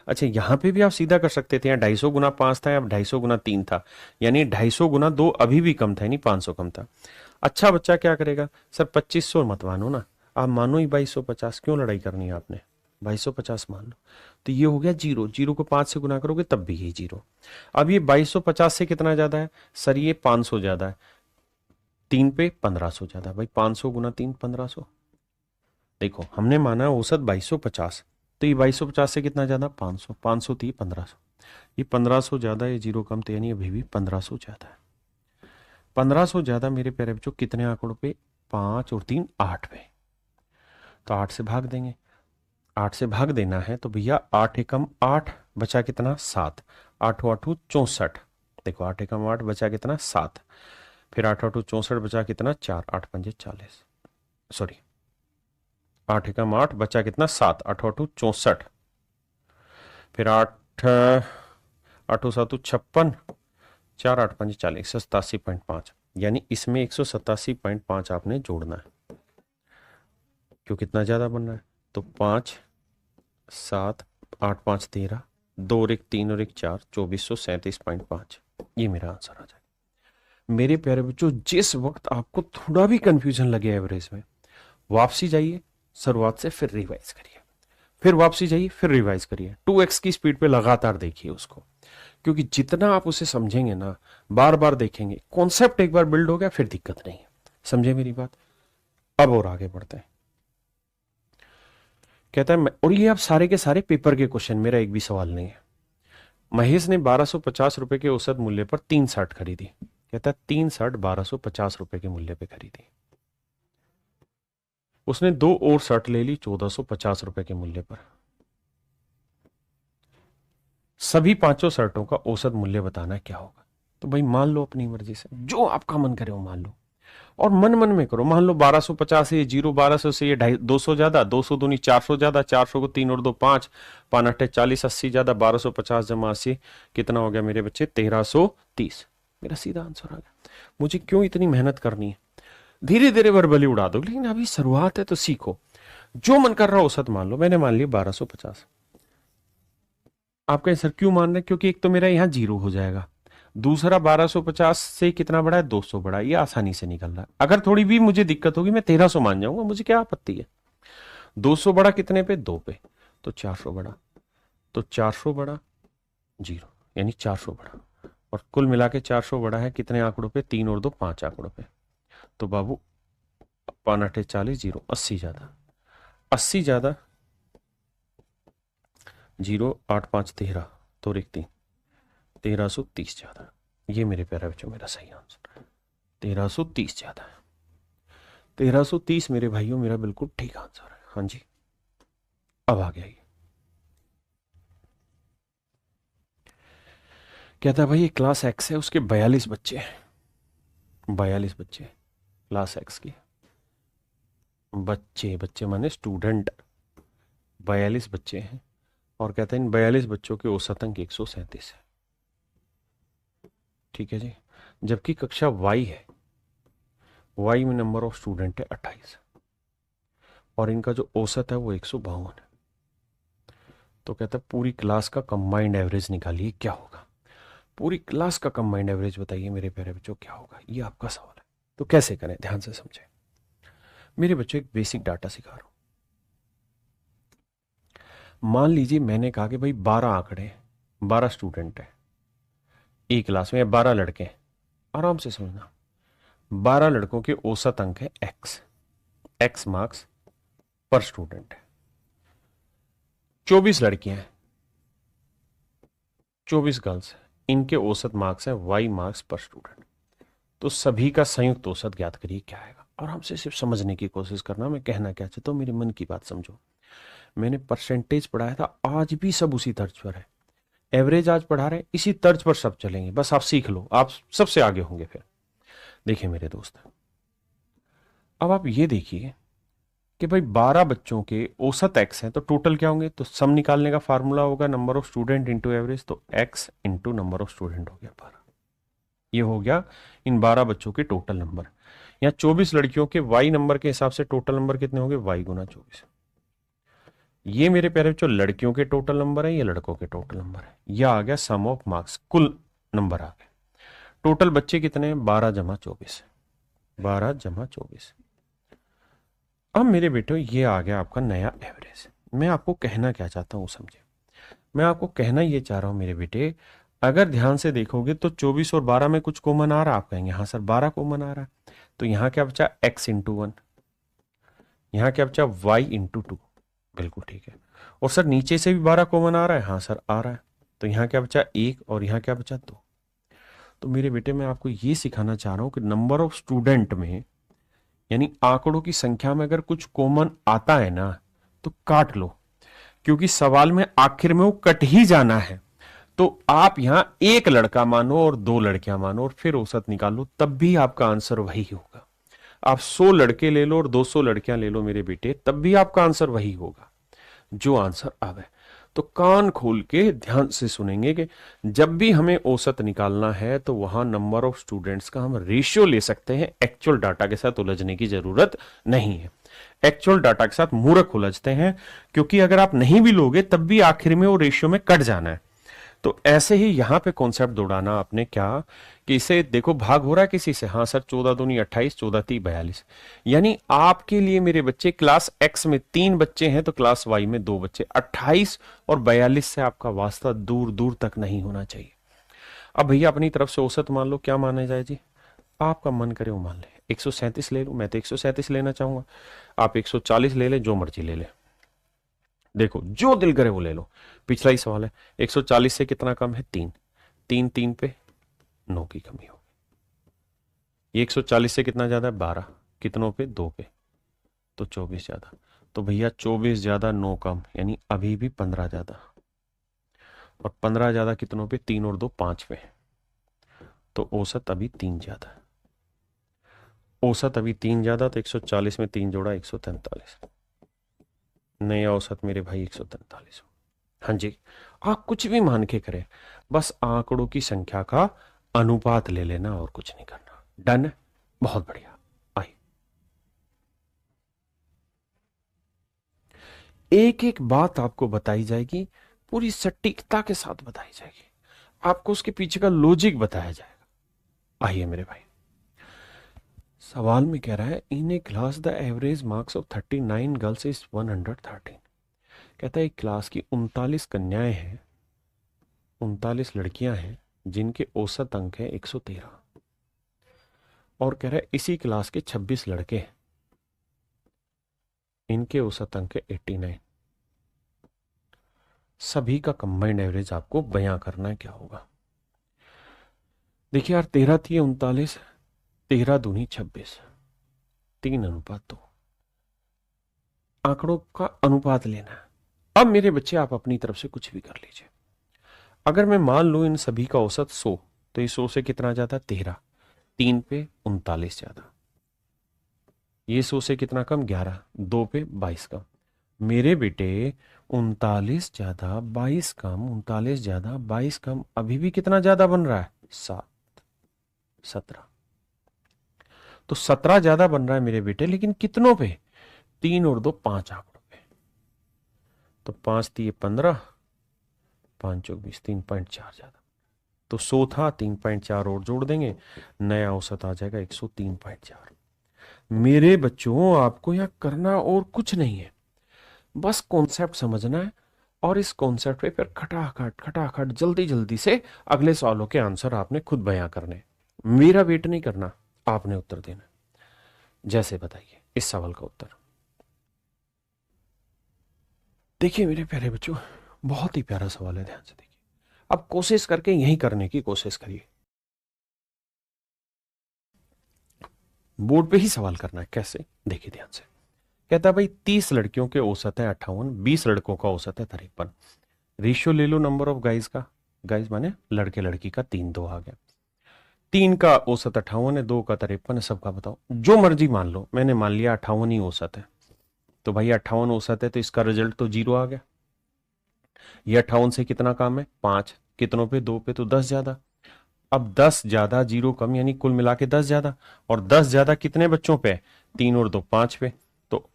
अच्छा, यहाँ पे भी आप सीधा कर सकते थे, यहाँ 250 गुना 5 था या 250 गुना 3 था, यानी 250 गुना 2 अभी भी कम था, यानी 500 कम था। अच्छा बच्चा क्या करेगा? सर 2500 मत मानो ना, आप मानो ही 2250, क्यों लड़ाई करनी है आपने? 2250 मान लो। तो ये हो गया जीरो, जीरो को 5 से गुना करोगे तब भी ये जीरो। अब ये 2250 से कितना ज्यादा है? सर ये 500 ज्यादा है, 3 पे 1500 ज्यादा। भाई 500 गुना 3 1500। देखो हमने माना औसत 2250, तो ये 2250 से कितना ज्यादा? 500, 500 थी 1500, ये 1500 ज्यादा, ये जीरो कम, तो यानी अभी भी 1500 ज्यादा है। 1500 ज्यादा मेरे प्यारे बच्चों कितने आंकड़ों पे? 5 और 3 8 पे। तो 8 से भाग देंगे, 8 से भाग देना है तो भैया 8 एकम 8, बचा कितना? 7, 8 8 64। देखो 8 एकम 8 बचा कितना? 7, फिर 8 8 64 बचा कितना? 4, 8 पंजे 40, सॉरी 8 एकम 8 बचा कितना? 7, 8 8 64, फिर 8 8 7 56, 4 8 पंजे 40, 87.5, यानी इसमें 187.5 आपने जोड़ना है। क्यों, कितना ज्यादा बन रहा है? तो 5 7 8 5 13, 2 और 1 3 और 1 4, 2437.5, ये मेरा आंसर आ जाएगा। मेरे प्यारे बच्चों, जिस वक्त आपको थोड़ा भी कंफ्यूजन लगे एवरेज में, वापसी जाइए, शुरुआत से फिर रिवाइज करिए, फिर वापसी जाइए, फिर रिवाइज करिए, 2x की स्पीड पे लगातार देखिए उसको, क्योंकि जितना आप उसे समझेंगे ना, बार बार देखेंगे, कॉन्सेप्ट एक बार बिल्ड हो गया फिर दिक्कत नहीं है। समझे मेरी बात? अब और आगे बढ़ते हैं। कहता है, और ये आप सारे के सारे पेपर के क्वेश्चन, मेरा एक भी सवाल नहीं है। महेश ने 1250 रुपए के औसत मूल्य पर 3 शर्ट खरीदी। कहता है 3 शर्ट 1250 रुपए के मूल्य पे खरीदी। उसने 2 और शर्ट ले ली 1450 रुपए के मूल्य पर। सभी 5 शर्टों का औसत मूल्य बताना क्या होगा? तो भाई मान लो अपनी मर्जी से, जो आपका मन करे वो मान लो, और मन मन में करो। मान लो 1250 है जीरो, 1200 से ये 200 ज्यादा, 200 दूनी 400 ज्यादा, 400 को 3 और 2 5, 5 8 40, 80 ज्यादा, 1250 जमा 80 कितना हो गया मेरे बच्चे? 1330। मेरा सीधा आंसर आ गया। मुझे क्यों इतनी मेहनत करनी है? धीरे धीरे वर्बली उड़ा दो, लेकिन अभी शुरुआत है तो सीखो। जो मन कर रहा हो औसत मान लो, मैंने मान लिया 1250। आप कहें सर क्यों मान रहे हैं? क्योंकि एक तो मेरा यहां जीरो हो जाएगा, दूसरा 1250 से कितना बड़ा है? 200 बड़ा है, ये आसानी से निकल रहा है। अगर थोड़ी भी मुझे दिक्कत होगी मैं 1300 मान जाऊंगा, मुझे क्या आपत्ति है? 200 बड़ा कितने पे? 2 पे, तो 400 बड़ा, तो 400 बड़ा जीरो, यानी 400 बड़ा, और कुल मिला के 400 बड़ा है कितने आंकड़ों पे? 3 और 2 5 आंकड़ों पे। तो बाबू 5 8 40 जीरो, 80 ज्यादा, 80 ज्यादा, जीरो 8 5 13, तो 3 1330 ज्यादा। ये मेरे प्यारे बच्चों मेरा सही आंसर है, 1330 ज्यादा है। 1330 मेरे भाइयों मेरा बिल्कुल ठीक आंसर है। हाँ जी, अब आ गया ये। कहता है भाई ये क्लास एक्स है, उसके 42 बच्चे हैं, 42 बच्चे क्लास एक्स की। बच्चे बच्चे माने स्टूडेंट, 42 बच्चे हैं, और कहते हैं इन 42 बच्चों के औसत अंक 137 है। ठीक है जी। जबकि कक्षा वाई है, वाई में नंबर ऑफ स्टूडेंट है 28, और इनका जो औसत है वो 152 है। तो कहता है पूरी क्लास का कंबाइंड एवरेज निकालिए, क्या होगा? पूरी क्लास का कंबाइंड एवरेज बताइए मेरे प्यारे बच्चों, क्या होगा? ये आपका सवाल है। तो कैसे करें, ध्यान से समझें मेरे बच्चों। एक बेसिक डाटा सिखा रहा हूं। मान लीजिए मैंने कहा कि भाई 12 आंकड़े, 12 स्टूडेंट है एक क्लास में, या 12 लड़के हैं। आराम से समझना, 12 लड़कों के औसत अंक है एक्स, एक्स मार्क्स पर स्टूडेंट है। 24 लड़कियां हैं, 24 गर्ल्स, इनके औसत मार्क्स हैं y मार्क्स पर स्टूडेंट। तो सभी का संयुक्त औसत ज्ञात करिए क्या आएगा। और हमसे सिर्फ समझने की कोशिश करना, मैं कहना क्या चाहता हूँ, मेरे मन की बात समझो। मैंने परसेंटेज पढ़ाया था, आज भी सब उसी तर्ज पर है। एवरेज आज पढ़ा रहे हैं, इसी तर्ज पर सब चलेंगे। बस आप सीख लो, आप सबसे आगे होंगे फिर। देखिए मेरे दोस्त, अब आप ये देखिए कि भाई 12 बच्चों के औसत x हैं, तो टोटल क्या होंगे। तो सम निकालने का फार्मूला होगा number of student into average, तो x into number of student हो गया 12। ये हो गया इन 12 बच्चों के टोटल नंबर। यहाँ 24 लड़कियों के y नंबर के हिसाब से टोटल नंबर कितने होंगे, y गुना 24। ये मेरे प्यारे बच्चों लड़कियों के टोटल नंबर है, ये लड़कों के टोटल नंबर है। यह आ गया सम ऑफ मार्क्स, कुल नंबर आ गए। टोटल बच्चे कितने हैं, 12 जमा 24, 12 जमा 24। अब मेरे बेटो ये आ गया आपका नया एवरेज। मैं आपको कहना क्या चाहता हूँ समझे। मैं आपको कहना ये चाह रहा हूँ मेरे बेटे, अगर ध्यान से देखोगे तो 24 और 12 में कुछ कॉमन आ रहा है। आप कहेंगे हाँ सर 12 कॉमन आ रहा है। तो यहाँ क्या बचा, x इंटू 1। यहाँ क्या बचा, y इंटू 2। बिल्कुल ठीक है। और सर नीचे से भी 12 कॉमन आ रहा है, हाँ सर आ रहा है। तो यहाँ क्या बचा, 1, और यहाँ क्या बचा, 2। तो मेरे बेटे मैं आपको ये सिखाना चाह रहा हूँ कि नंबर ऑफ स्टूडेंट में, यानी आंकड़ों की संख्या में अगर कुछ कॉमन आता है ना, तो काट लो, क्योंकि सवाल में आखिर में वो कट ही जाना है। तो आप यहां एक लड़का मानो और 2 लड़कियां मानो और फिर औसत निकालो, तब भी आपका आंसर वही होगा। आप 100 लड़के ले लो और 200 लड़कियां ले लो मेरे बेटे, तब भी आपका आंसर वही होगा जो आंसर आवे। तो कान खोल के ध्यान से सुनेंगे कि जब भी हमें औसत निकालना है तो वहां नंबर ऑफ स्टूडेंट्स का हम रेशियो ले सकते हैं, एक्चुअल डाटा के साथ उलझने की जरूरत नहीं है। एक्चुअल डाटा के साथ मूर्ख उलझते हैं, क्योंकि अगर आप नहीं भी लोगे तब भी आखिर में वो रेशियो में कट जाना है। तो ऐसे ही यहां पे कॉन्सेप्ट दौड़ाना आपने क्या, कि इसे देखो भाग हो रहा है किसी से, हाँ सर 14 दूनी 28, 14 ती 42। यानी आपके लिए मेरे बच्चे क्लास एक्स में 3 बच्चे हैं तो क्लास वाई में 2 बच्चे। 28 और 42 से आपका वास्ता दूर दूर तक नहीं होना चाहिए। अब भैया अपनी तरफ से औसत मान लो, क्या माना जाए जी, आपका मन करे वो मान ले। 137 ले लो, मैं तो 137 लेना चाहूंगा। आप 140 ले ले, जो मर्जी ले ले, देखो जो दिल करे वो ले लो। पिछला ही सवाल है, 140 से कितना कम है, 3। 3 3 पे 9 की कमी होगी। 140 से कितना ज्यादा है, 12। कितनों पे, 2 पे, तो 24 ज्यादा। तो भैया 24 ज्यादा 9 कम, यानी अभी भी 15 ज्यादा। और 15 ज्यादा कितनों पे, 3 और 2 5 पे। तो औसत अभी 3 ज्यादा। औसत अभी 3 ज्यादा, तो 140 में 3 जोड़ा 143। नया औसत मेरे भाई 143 हो। हाँ जी, आप कुछ भी मान के करें, बस आंकड़ों की संख्या का अनुपात ले लेना और कुछ नहीं करना। डन है, बहुत बढ़िया। आई एक एक बात आपको बताई जाएगी, पूरी सटीकता के साथ बताई जाएगी, आपको उसके पीछे का लॉजिक बताया जाएगा। आइए मेरे भाई, सवाल में कह रहा है in a class the average marks of 39 girls is 113। कहता है एक क्लास की 39 कन्याएं हैं, 39 लड़कियां हैं, जिनके औसत अंक है 113। और कह रहा है इसी क्लास के 26 लड़के हैं, इनके औसत अंक है 89। सभी का कंबाइंड एवरेज आपको बयां करना है, क्या होगा। देखिए यार, 13 थी 39, 13 दूनी 26, 3:2। आंकड़ों का अनुपात लेना है। अब मेरे बच्चे आप अपनी तरफ से कुछ भी कर लीजिए। अगर मैं मान लू इन सभी का औसत 100, तो इस 100 से कितना ज्यादा, 13। 3 पे 39 ज्यादा। ये 100 से कितना कम, 11। 2 पे 22 कम। मेरे बेटे 39 ज्यादा 22 कम, 39 ज्यादा 22 कम, अभी भी कितना ज्यादा बन रहा है, 7, 17। तो 17 ज्यादा बन रहा है मेरे बेटे, लेकिन कितनों पे, 3 और 2 5 आंकड़ों पे। तो 5 3 15, 5 चौक 20, 3.4 ज्यादा। तो 100 था, 3.4 और जोड़ देंगे, नया औसत आ जाएगा 103.4। मेरे बच्चों आपको यहां करना और कुछ नहीं है, बस कॉन्सेप्ट समझना है, और इस कॉन्सेप्ट पे फिर खटाखट खटाखट जल्दी जल्दी से अगले सवालों के आंसर आपने खुद बयां करने। मेरा वेट नहीं करना, आपने उत्तर देना। जैसे बताइए इस सवाल का उत्तर। देखिए मेरे प्यारे बच्चों, बहुत ही प्यारा सवाल है, ध्यान से देखिए। अब कोशिश करके यही करने की कोशिश करिए, बोर्ड पे ही सवाल करना है। कैसे, देखिए ध्यान से। कहता है भाई 30 लड़कियों के औसत है 58, 20 लड़कों का औसत है 53। रेशियो ले लो नंबर ऑफ गाइज का, गाइज माने लड़के लड़की का, 3 2 आ गया। 3 का औसत 58 है, 2 का 53 है, सबका बताओ। जो मर्जी मान लो, मैंने मान लिया 58 ही औसत है, तो भाई 58 औसत है तो इसका रिजल्ट तो 0 आ गया। ये 58 से कितना काम है, 5, कितनों पे, 2 पे, तो 10 ज्यादा। अब 10 ज्यादा 0 कम, यानी कुल मिला के 10 ज्यादा, और 10 ज्यादा कितने बच्चों पे, 3 और 2 5 पे। तो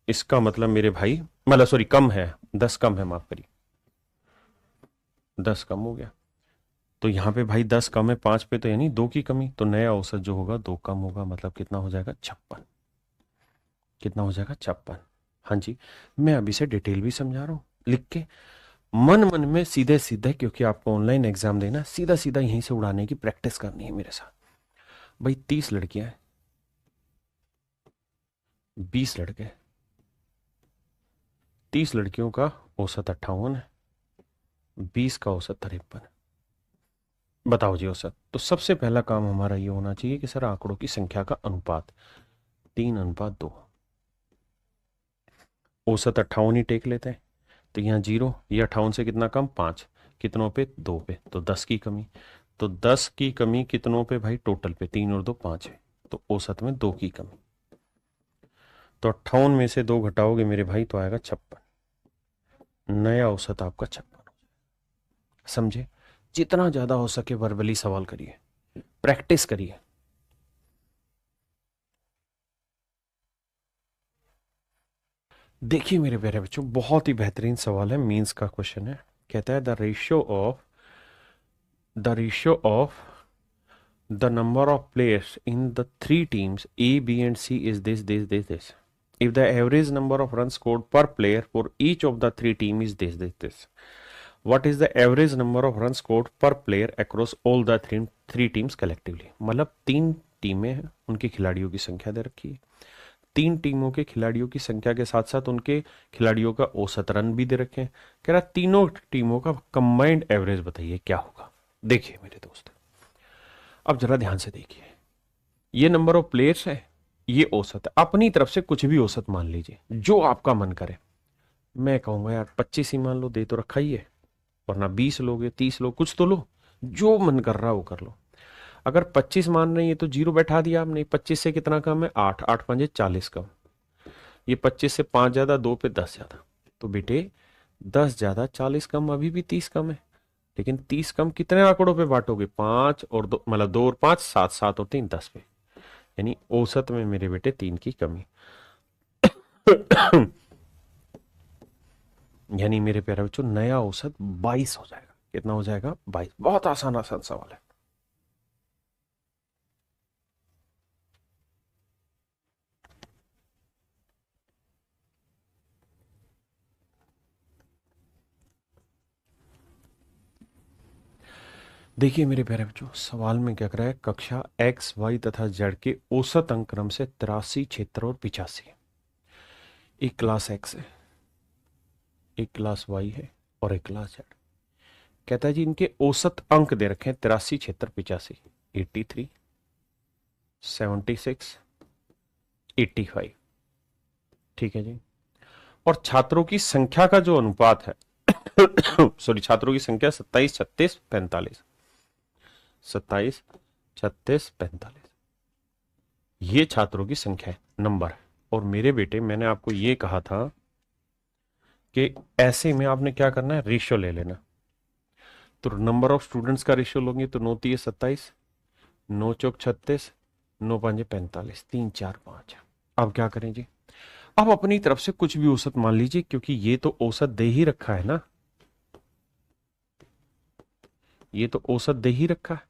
इसका मतलब मेरे भाई, मतलब सॉरी कम है, 10 कम है, माफ करिए, 10 कम हो गया। तो यहाँ पे भाई 10 कम है 5 पे, तो यानी 2 की कमी, तो नया औसत जो होगा 2 कम होगा, मतलब कितना हो जाएगा, 56। कितना हो जाएगा, 56। हाँ जी, मैं अभी से डिटेल भी समझा रहा हूँ लिख के, मन मन में सीधे सीधे, क्योंकि आपको ऑनलाइन एग्जाम देना, सीधा सीधा यहीं से उड़ाने की प्रैक्टिस करनी है मेरे साथ। भाई 30 लड़कियां हैं, 20 लड़के, 30 लड़कियों का औसत 58 है, 20 का औसत 53। बताओ जी औसत। तो सबसे पहला काम हमारा ये होना चाहिए कि सर आंकड़ों की संख्या का अनुपात 3:2। औसत 58 ही टेक लेते हैं, तो यहाँ 0, ये 58 से कितना कम, 5, कितनों पे, 2 पे, तो 10 की कमी। तो 10 की कमी कितनों पे भाई, टोटल पे, 3 और 2 5 है, तो औसत में 2 की कमी। तो 58 में से 2 घटाओगे मेरे भाई तो आएगा 56। नया औसत आपका 56। समझे? जितना ज्यादा हो सके वर्बली सवाल करिए, प्रैक्टिस करिए। देखिए मेरे प्यारे बच्चों, बहुत ही बेहतरीन सवाल है, मींस का क्वेश्चन है। कहता है the ratio of the number of players in the three teams A, B and C is this. If the average number of runs scored per player for each of the three teams is this. What is the average number of runs scored per player across all the three teams collectively? मतलब 3 टीमें हैं, उनके खिलाड़ियों की संख्या दे रखी है। 3 टीमों के खिलाड़ियों की संख्या के साथ साथ उनके खिलाड़ियों का औसत रन भी दे रखे हैं। कह रहा तीनों टीमों का कंबाइंड एवरेज बताइए क्या होगा। देखिए मेरे दोस्त, अब जरा ध्यान से देखिए, ये नंबर ऑफ प्लेयर्स है, ये औसत है। अपनी तरफ से कुछ भी औसत मान लीजिए, जो आपका मन करे। मैं कहूंगा यार 25 ही मान लो, दे तो रखा ही है, वरना 20 लोगे, 30 लोग, कुछ तो लो, जो मन कर रहा वो कर लो। अगर 25 मान रही है तो 0 बैठा दिया आपने। 25 से कितना कम है, 8, 8 5 40 कम। ये 25 से 5 ज्यादा, 2 पे 10 ज्यादा, तो बेटे 10 ज्यादा 40 कम, अभी भी 30 कम है। लेकिन 30 कम कितने आंकड़ों पे बांटोगे, 5 और 2, मतलब 2 और 5 7, 7 और 3 10 पे, यानी औसत में मेरे बेटे 3 की कमी। यानी मेरे प्यारे बच्चों, नया औसत 22 हो जाएगा। कितना हो जाएगा, 22। बहुत आसान आसान सवाल है। देखिए मेरे प्यारे बच्चों, सवाल में क्या कर रहा है, कक्षा एक्स वाई तथा जेड के औसत अंक क्रम से 83, 76 और 85। एक क्लास एक्स है, एक क्लास वाई है और एक क्लास जेड। कहता है जी इनके औसत अंक दे रखे हैं 83, 76, 85, 83, 76, 85। ठीक है जी। और छात्रों की संख्या का जो अनुपात है सॉरी, छात्रों की संख्या 27, 36, 45, 27, 36, 45, ये छात्रों की संख्या है, नंबर है। और मेरे बेटे, मैंने आपको ये कहा था कि ऐसे में आपने क्या करना है, रेशियो ले लेना। तो नंबर ऑफ स्टूडेंट्स का रेशियो लोगे तो 9 3 27, 9 चौक 36, 9 5 45, 3 4 5। अब क्या करें जी, अब अपनी तरफ से कुछ भी औसत मान लीजिए, क्योंकि ये तो औसत दे ही रखा है ना, ये तो औसत दे ही रखा है।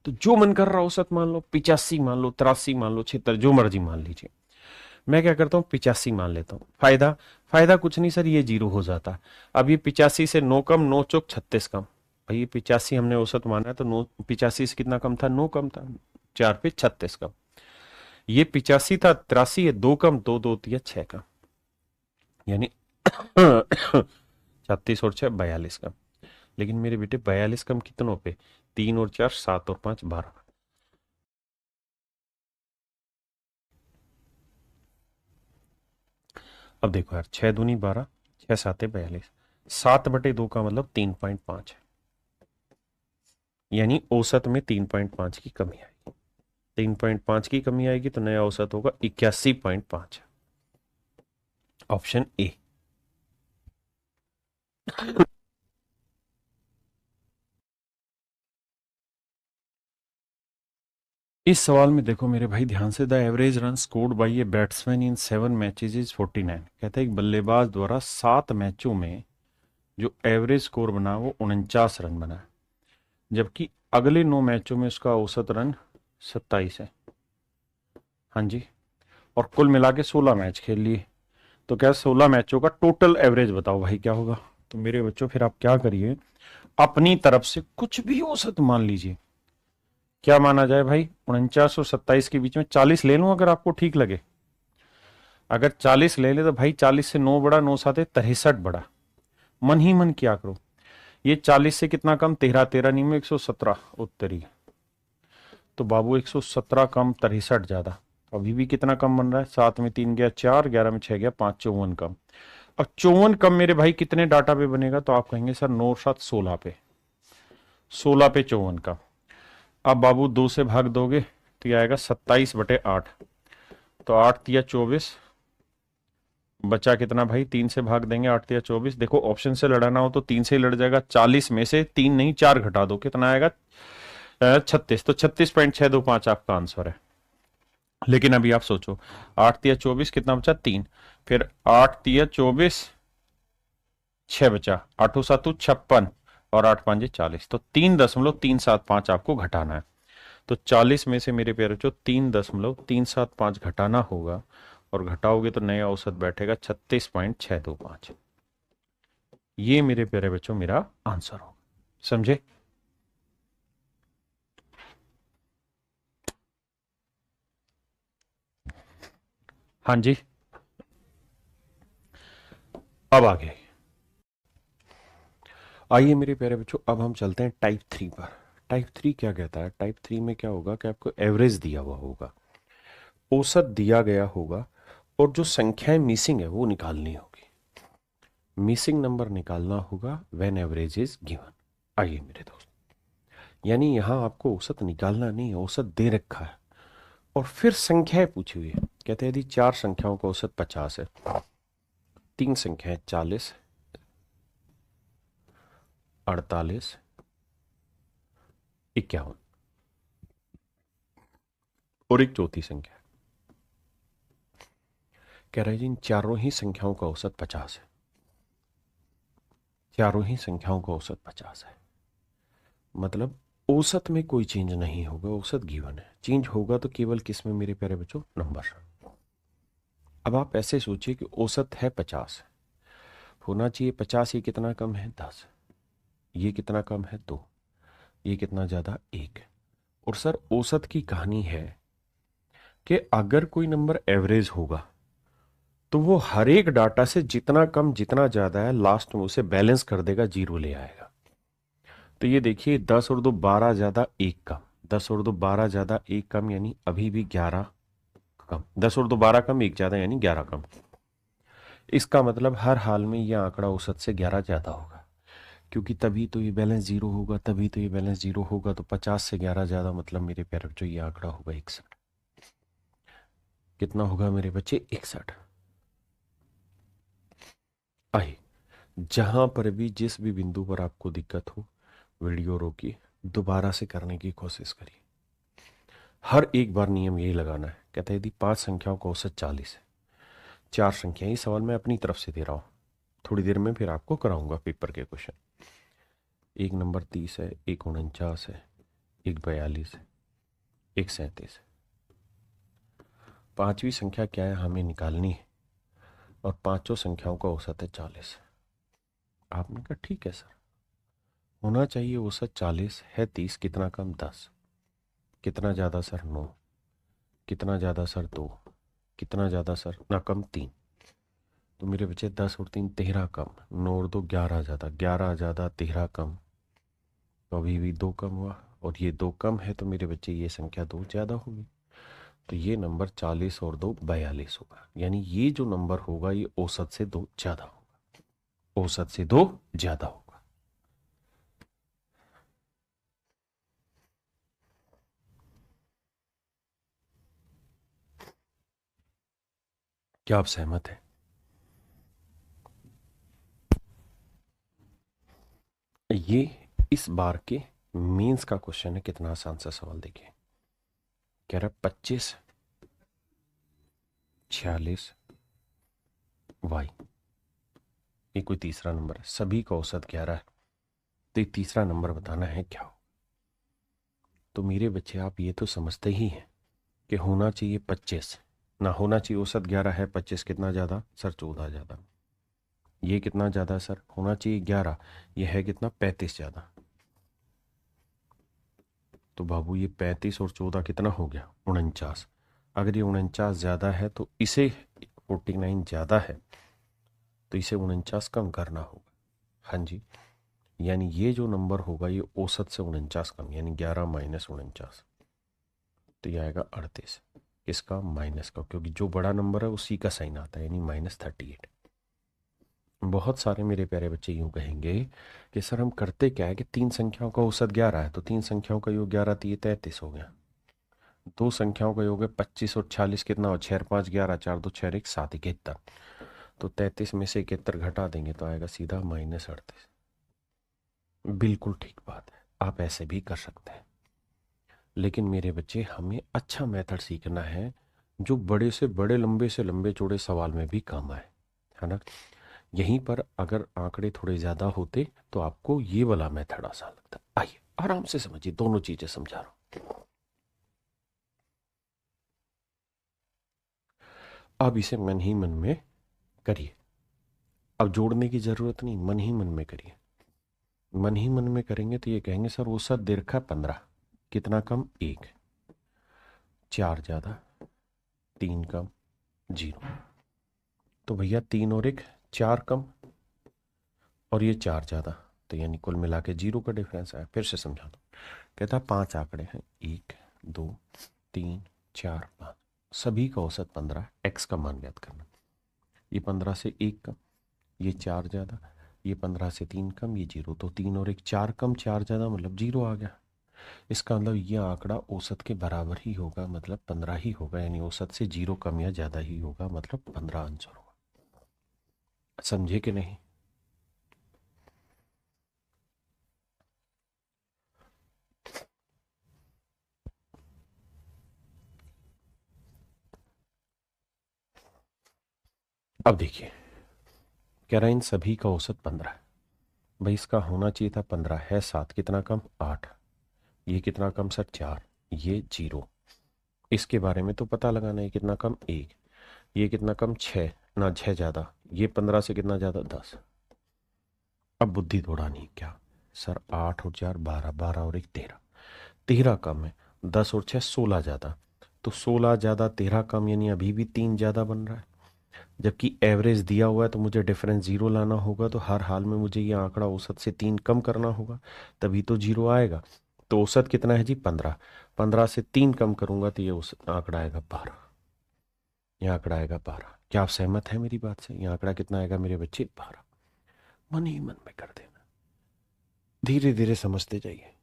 तो जो मन कर रहा औसत मान लो, 85 मान लो, 83 मान लो, 76, जो मर्जी मान लीजिए। मैं क्या करता हूँ, 85 मान लेता हूँ। फायदा, फायदा कुछ नहीं सर, ये 0 हो जाता है। अब ये 85 से 9 कम, 9 चौक 36 कम। भाई ये 85 हमने औसत माना है, तो 9, 85 से कितना कम था, 9 कम था, 4 पे 36 कम। ये 85 था, 83 है, 2 कम, 2 2 3 6 कम, यानी 36 और 6 42 कम। लेकिन मेरे बेटे 42 कम कितनों पे? 3 और 4 7 और 5 12। अब देखो यार, 6 दूनी 12, 6 7 42, 7/2 का मतलब 3.5 है, यानी औसत में 3.5 की कमी आएगी। 3.5 की कमी आएगी तो नया औसत होगा 81.5। Option A. इस सवाल में देखो मेरे भाई ध्यान से, the average run scored by a batsman in 7 matches is 49। कहता है एक बल्लेबाज द्वारा 7 मैचों में जो एवरेज स्कोर बना वो 49 रन बना है, जबकि अगले 9 मैचों में उसका औसत रन 27 है। हाँ जी, और कुल मिला के 16 मैच खेल लिए, तो क्या 16 मैचों का टोटल एवरेज बताओ भाई क्या होगा? तो मेरे बच्चों फिर आप क्या करिए, अपनी तरफ से कुछ भी औसत मान लीजिए। क्या माना जाए भाई? 49 और 27 के बीच में 40 ले लूं अगर आपको ठीक लगे। अगर 40 ले ले तो भाई 40 से 9 बड़ा, 9 साते 63 बड़ा। मन ही मन क्या करो, ये 40 से कितना कम? 13, 13 नहीं में 117 उत्तरी। तो बाबू 117 कम 63 ज्यादा, अभी भी कितना कम बन रहा है? 7 में 3 गया 4, 11 में 6 गया 5, 54 कम। अब 54 कम मेरे भाई कितने डाटा पे बनेगा? तो आप कहेंगे सर 9 7 16 पे, 16 पे 54 का। अब बाबू 2 से भाग दोगे तो ये आएगा 27/8। तो 8 तिया 24, बचा कितना भाई? 3 से भाग देंगे, 8 तिया 24। देखो ऑप्शन से लड़ाना हो तो 3 से ही लड़ जाएगा। 40 में से 3 नहीं 4 घटा दो, कितना आएगा? 36। तो 36.625 आपका आंसर है। लेकिन अभी आप सोचो, 8 तिया 24 कितना बचा? 3, फिर 8 तिया 24, 6 बचा, 8 7 56 और 8 5 40। तो 3.375 आपको घटाना है। तो 40 में से मेरे प्यारे बच्चों 3.375 घटाना होगा, और घटाओगे तो नया औसत बैठेगा 36.625। ये मेरे प्यारे बच्चों मेरा आंसर होगा, समझे? हाँ जी। अब आगे आइए मेरे प्यारे बच्चों, अब हम चलते हैं टाइप 3 पर। टाइप 3 क्या कहता है? टाइप 3 में क्या होगा कि आपको एवरेज दिया हुआ होगा, औसत दिया गया होगा, और जो संख्याएं मिसिंग है वो निकालनी होगी। मिसिंग नंबर निकालना होगा व्हेन एवरेज इज गिवन। आइए मेरे दोस्त, यानी यहां आपको औसत निकालना नहीं, औसत दे रखा है और फिर संख्याएं पूछी हुई है। कहते हैं यदि 4 संख्याओं का औसत 50 है, 3 संख्याएं 40, 48, 51 और एक चौथी संख्या, कह रहे हैं जी इन चारों ही संख्याओं का औसत 50 है। चारों ही संख्याओं का औसत 50 है, मतलब औसत में कोई चेंज नहीं होगा, औसत गिवन है। चेंज होगा तो केवल किस में मेरे प्यारे बच्चों? नंबर। अब आप ऐसे सोचिए कि औसत है 50, होना चाहिए 50, ये कितना कम है? 10, ये कितना कम है? 2, ये कितना ज्यादा? 1। और सर औसत की कहानी है कि अगर कोई नंबर एवरेज होगा तो वो हर एक डाटा से जितना कम जितना ज्यादा है लास्ट में उसे बैलेंस कर देगा, जीरो ले आएगा। तो ये देखिए 10 और 2 12 ज्यादा 1 कम, 10 और 2 12 ज्यादा 1 कम, यानी अभी भी 11 कम। 10 और 2 12 कम 1 ज्यादा यानी 11 कम। इसका मतलब हर हाल में यह आंकड़ा औसत से 11 ज्यादा होगा, क्योंकि तभी तो ये बैलेंस जीरो होगा, तभी तो ये बैलेंस जीरो होगा। तो 50 से 11 ज्यादा मतलब मेरे प्यारे बच्चों ये आंकड़ा होगा 61। कितना होगा मेरे बच्चे? 61। आइए, जहां पर भी जिस भी बिंदु पर आपको दिक्कत हो, वीडियो रोकिए, दोबारा से करने की कोशिश करिए। हर एक बार नियम यही लगाना है। कहते हैं यदि 5 संख्याओं का औसत 40 है, 4 संख्या, ये सवाल मैं अपनी तरफ से दे रहा हूं, थोड़ी देर में फिर आपको कराऊंगा पेपर के क्वेश्चन। एक नंबर 30 है, एक 49 है, एक 42 है, एक 37 है। पांचवी संख्या क्या है हमें निकालनी है, और पांचों संख्याओं का औसत है 40। आपने कहा ठीक है सर, होना चाहिए औसत 40 है, 30 कितना कम? 10, कितना ज्यादा सर? 9, कितना ज्यादा सर? 2, कितना ज्यादा सर? ना कम 3। तो मेरे बच्चे 10 और 3 13 कम, 9 और 2 11 ज्यादा, 11 ज्यादा 13 कम, तो अभी भी 2 कम हुआ, और ये 2 कम है तो मेरे बच्चे ये संख्या 2 ज़्यादा होगी। तो ये नंबर 40 और 2 42 होगा। यानी ये जो नंबर होगा ये औसत से 2 ज़्यादा होगा, औसत से 2 ज़्यादा होगा। क्या आप सहमत हैं? ये इस बार के मेंस का क्वेश्चन है। कितना आसान सा सवाल देखिए। कह रहा 25 46 वाई, ये कोई तीसरा नंबर है, सभी का औसत 11 है। तो ये तीसरा नंबर बताना है क्या हो। तो मेरे बच्चे आप ये तो समझते ही हैं कि होना चाहिए 25, ना होना चाहिए औसत 11 है। 25 कितना ज़्यादा सर? 14 ज़्यादा। ये कितना ज़्यादा सर? होना चाहिए 11, ये है कितना? 35 ज़्यादा। तो बाबू ये 35 और 14 कितना हो गया? 49। अगर ये 49 ज़्यादा है तो इसे 49 ज़्यादा है तो इसे 49 कम करना होगा। हाँ जी, यानी ये जो नंबर होगा ये औसत से 49 कम, यानी 11 माइनस 49, तो ये आएगा 38। किसका? माइनस का, क्योंकि जो बड़ा नंबर है उसी का साइन आता है, यानी -38। बहुत सारे मेरे प्यारे बच्चे यूं कहेंगे कि सर हम करते क्या है कि 3 संख्याओं का औसत 11 है तो 3 संख्याओं का योग 11, तो ये 33 हो गया। 2 संख्याओं का योग है 25 और 46, कितना हो? 6 और 5 11, 4 2 6 1 7, 71। तो 33 में से 71 घटा देंगे तो आएगा सीधा -38। बिल्कुल ठीक बात है, आप ऐसे भी कर सकते हैं। लेकिन मेरे बच्चे हमें अच्छा मेथड सीखना है जो बड़े से बड़े, लंबे से लंबे चौड़े सवाल में भी काम आए, है ना। यहीं पर अगर आंकड़े थोड़े ज़्यादा होते तो आपको ये वाला मेथड आसान लगता। आइए आराम से समझिए, दोनों चीज़ें समझा रहा हूँ। अब इसे मन ही मन में करिए। अब जोड़ने की ज़रूरत नहीं, मन ही मन में करिए। मन ही मन में करेंगे तो ये कहेंगे सर औसत दीर्घ 15, कितना कम? 1। 4 ज़्यादा, 3 कम, 0। तो भैया 3 और 1 4 कम, और ये 4 ज़्यादा, तो यानी कुल मिला के 0 का डिफरेंस आया। फिर से समझा दो। कहता 5 आंकड़े हैं, 1 2 3 4 5, सभी का औसत 15, एक्स का मान ज्ञात करना। ये 15 से 1 कम, ये 4 ज़्यादा, ये 15 से 3 कम, ये 0। तो 3 और 1 4 कम, 4 ज़्यादा मतलब 0 आ गया। इसका मतलब ये आंकड़ा औसत के बराबर ही होगा, मतलब 15 ही होगा, यानी औसत से 0 कम या ज़्यादा ही होगा, मतलब 15 आंसर होगा। समझे कि नहीं? अब देखिए, कह रहा है इन सभी का औसत 15 है। भाई इसका होना चाहिए था 15, है 7, कितना कम? 8। ये कितना कम सर? 4। ये 0। इसके बारे में तो पता लगाना है, कितना कम? 1। ये कितना कम? 6, ना 6 ज़्यादा, ये 15 से कितना ज़्यादा? 10। अब बुद्धि दौड़ानी क्या सर? 8 और 4 12, 12 और 1 13, 13 कम है, 10 और 6 16 ज़्यादा, तो 16 ज़्यादा 13 कम, यानी अभी भी 3 ज़्यादा बन रहा है। जबकि एवरेज दिया हुआ है तो मुझे डिफरेंस 0 लाना होगा, तो हर हाल में मुझे ये आंकड़ा औसत से 3 कम करना होगा, तभी तो 0 आएगा। तो औसत कितना है जी? 15। 15 से 3 कम करूंगा तो ये आंकड़ा आएगा 12। ये आंकड़ा आएगा 12। क्या आप सहमत हैं मेरी बात से? ये आंकड़ा कितना आएगा मेरे बच्चे? 12। मन ही मन में कर देना, धीरे धीरे समझते जाइए।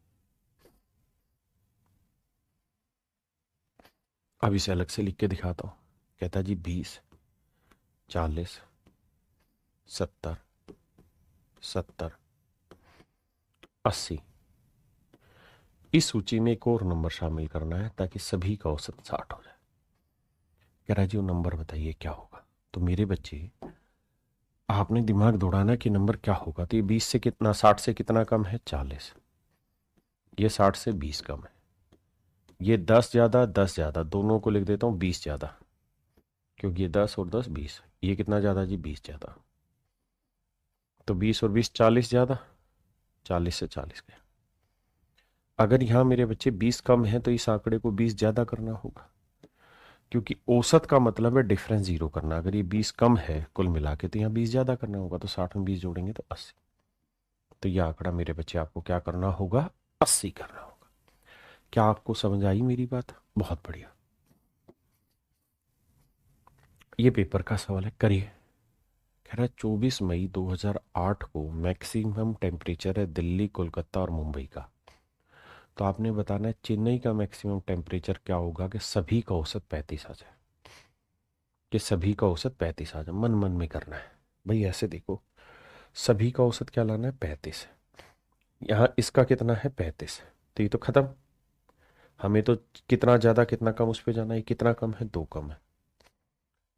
अब इसे अलग से लिख के दिखाता हूँ। कहता जी 20 40 70 70 80। इस सूची में एक और नंबर शामिल करना है ताकि सभी का औसत 60 हो जाए। कह रहा जी वो नंबर बताइए क्या होगा। तो मेरे बच्चे आपने दिमाग दौड़ाना कि नंबर क्या होगा। तो ये 20 से कितना, 60 से कितना कम है? 40। ये 60 से 20 कम है। ये 10 ज़्यादा 10 ज़्यादा, दोनों को लिख देता हूँ 20 ज़्यादा, क्योंकि ये 10 और 10 20। ये कितना ज़्यादा जी? 20 ज़्यादा। तो 20 और 20 40 ज़्यादा, 40 से 40 गया। अगर यहाँ मेरे बच्चे 20 कम है तो इस आंकड़े को 20 ज़्यादा करना होगा, क्योंकि औसत का मतलब है डिफरेंस 0 करना। अगर ये 20 कम है कुल मिला के तो यहाँ 20 ज़्यादा करना होगा, तो 60 में 20 जोड़ेंगे तो 80। तो यह आंकड़ा मेरे बच्चे आपको क्या करना होगा? 80 करना होगा। क्या आपको समझ आई मेरी बात? बहुत बढ़िया। ये पेपर का सवाल है, करिए। कह रहा है 24 मई 2008 को मैक्सिमम टेम्परेचर है दिल्ली, कोलकाता और मुंबई का। तो आपने बताना है चेन्नई का मैक्सिमम टेम्परेचर क्या होगा कि सभी का औसत 35 आ जाए, कि सभी का औसत 35 आ जाए। मन मन में करना है भाई। ऐसे देखो, सभी का औसत क्या लाना है? 35। यहाँ इसका कितना है? 35। तो ये तो खत्म। हमें तो कितना ज़्यादा कितना कम उस पर जाना है। कितना कम है? 2 कम है।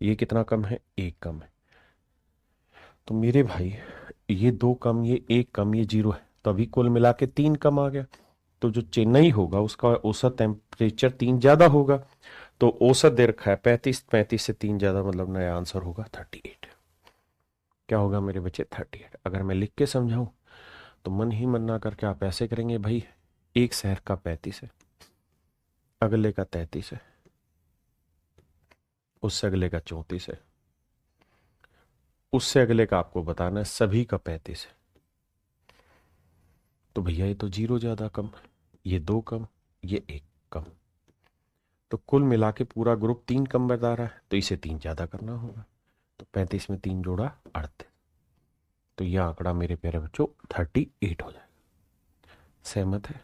ये कितना कम है? 1 कम है। तो मेरे भाई, ये 2 कम, ये 1 कम, ये 0 है, तो अभी कुल मिला के 3 कम आ गया। तो जो चेन्नई होगा उसका औसत टेम्परेचर 3 ज़्यादा होगा। तो औसत दे रखा है 35, 35 से 3 ज़्यादा मतलब नया आंसर होगा 38। क्या होगा मेरे बच्चे? 38। अगर मैं लिख के समझाऊं तो मन ही मन ना करके आप ऐसे करेंगे भाई, एक शहर का 35 है, अगले का 33 है, उससे अगले का 34 है, उससे अगले का आपको बताना है सभी का 35 है। तो भैया ये तो 0 ज्यादा कम, ये 2 कम, ये 1 कम। तो कुल मिला के पूरा ग्रुप 3 कम बता रहा है, तो इसे 3 ज्यादा करना होगा। तो 35 में 3 जोड़ा 38। तो यह आंकड़ा मेरे प्यारे बच्चों 38 हो जाएगा। सहमत है?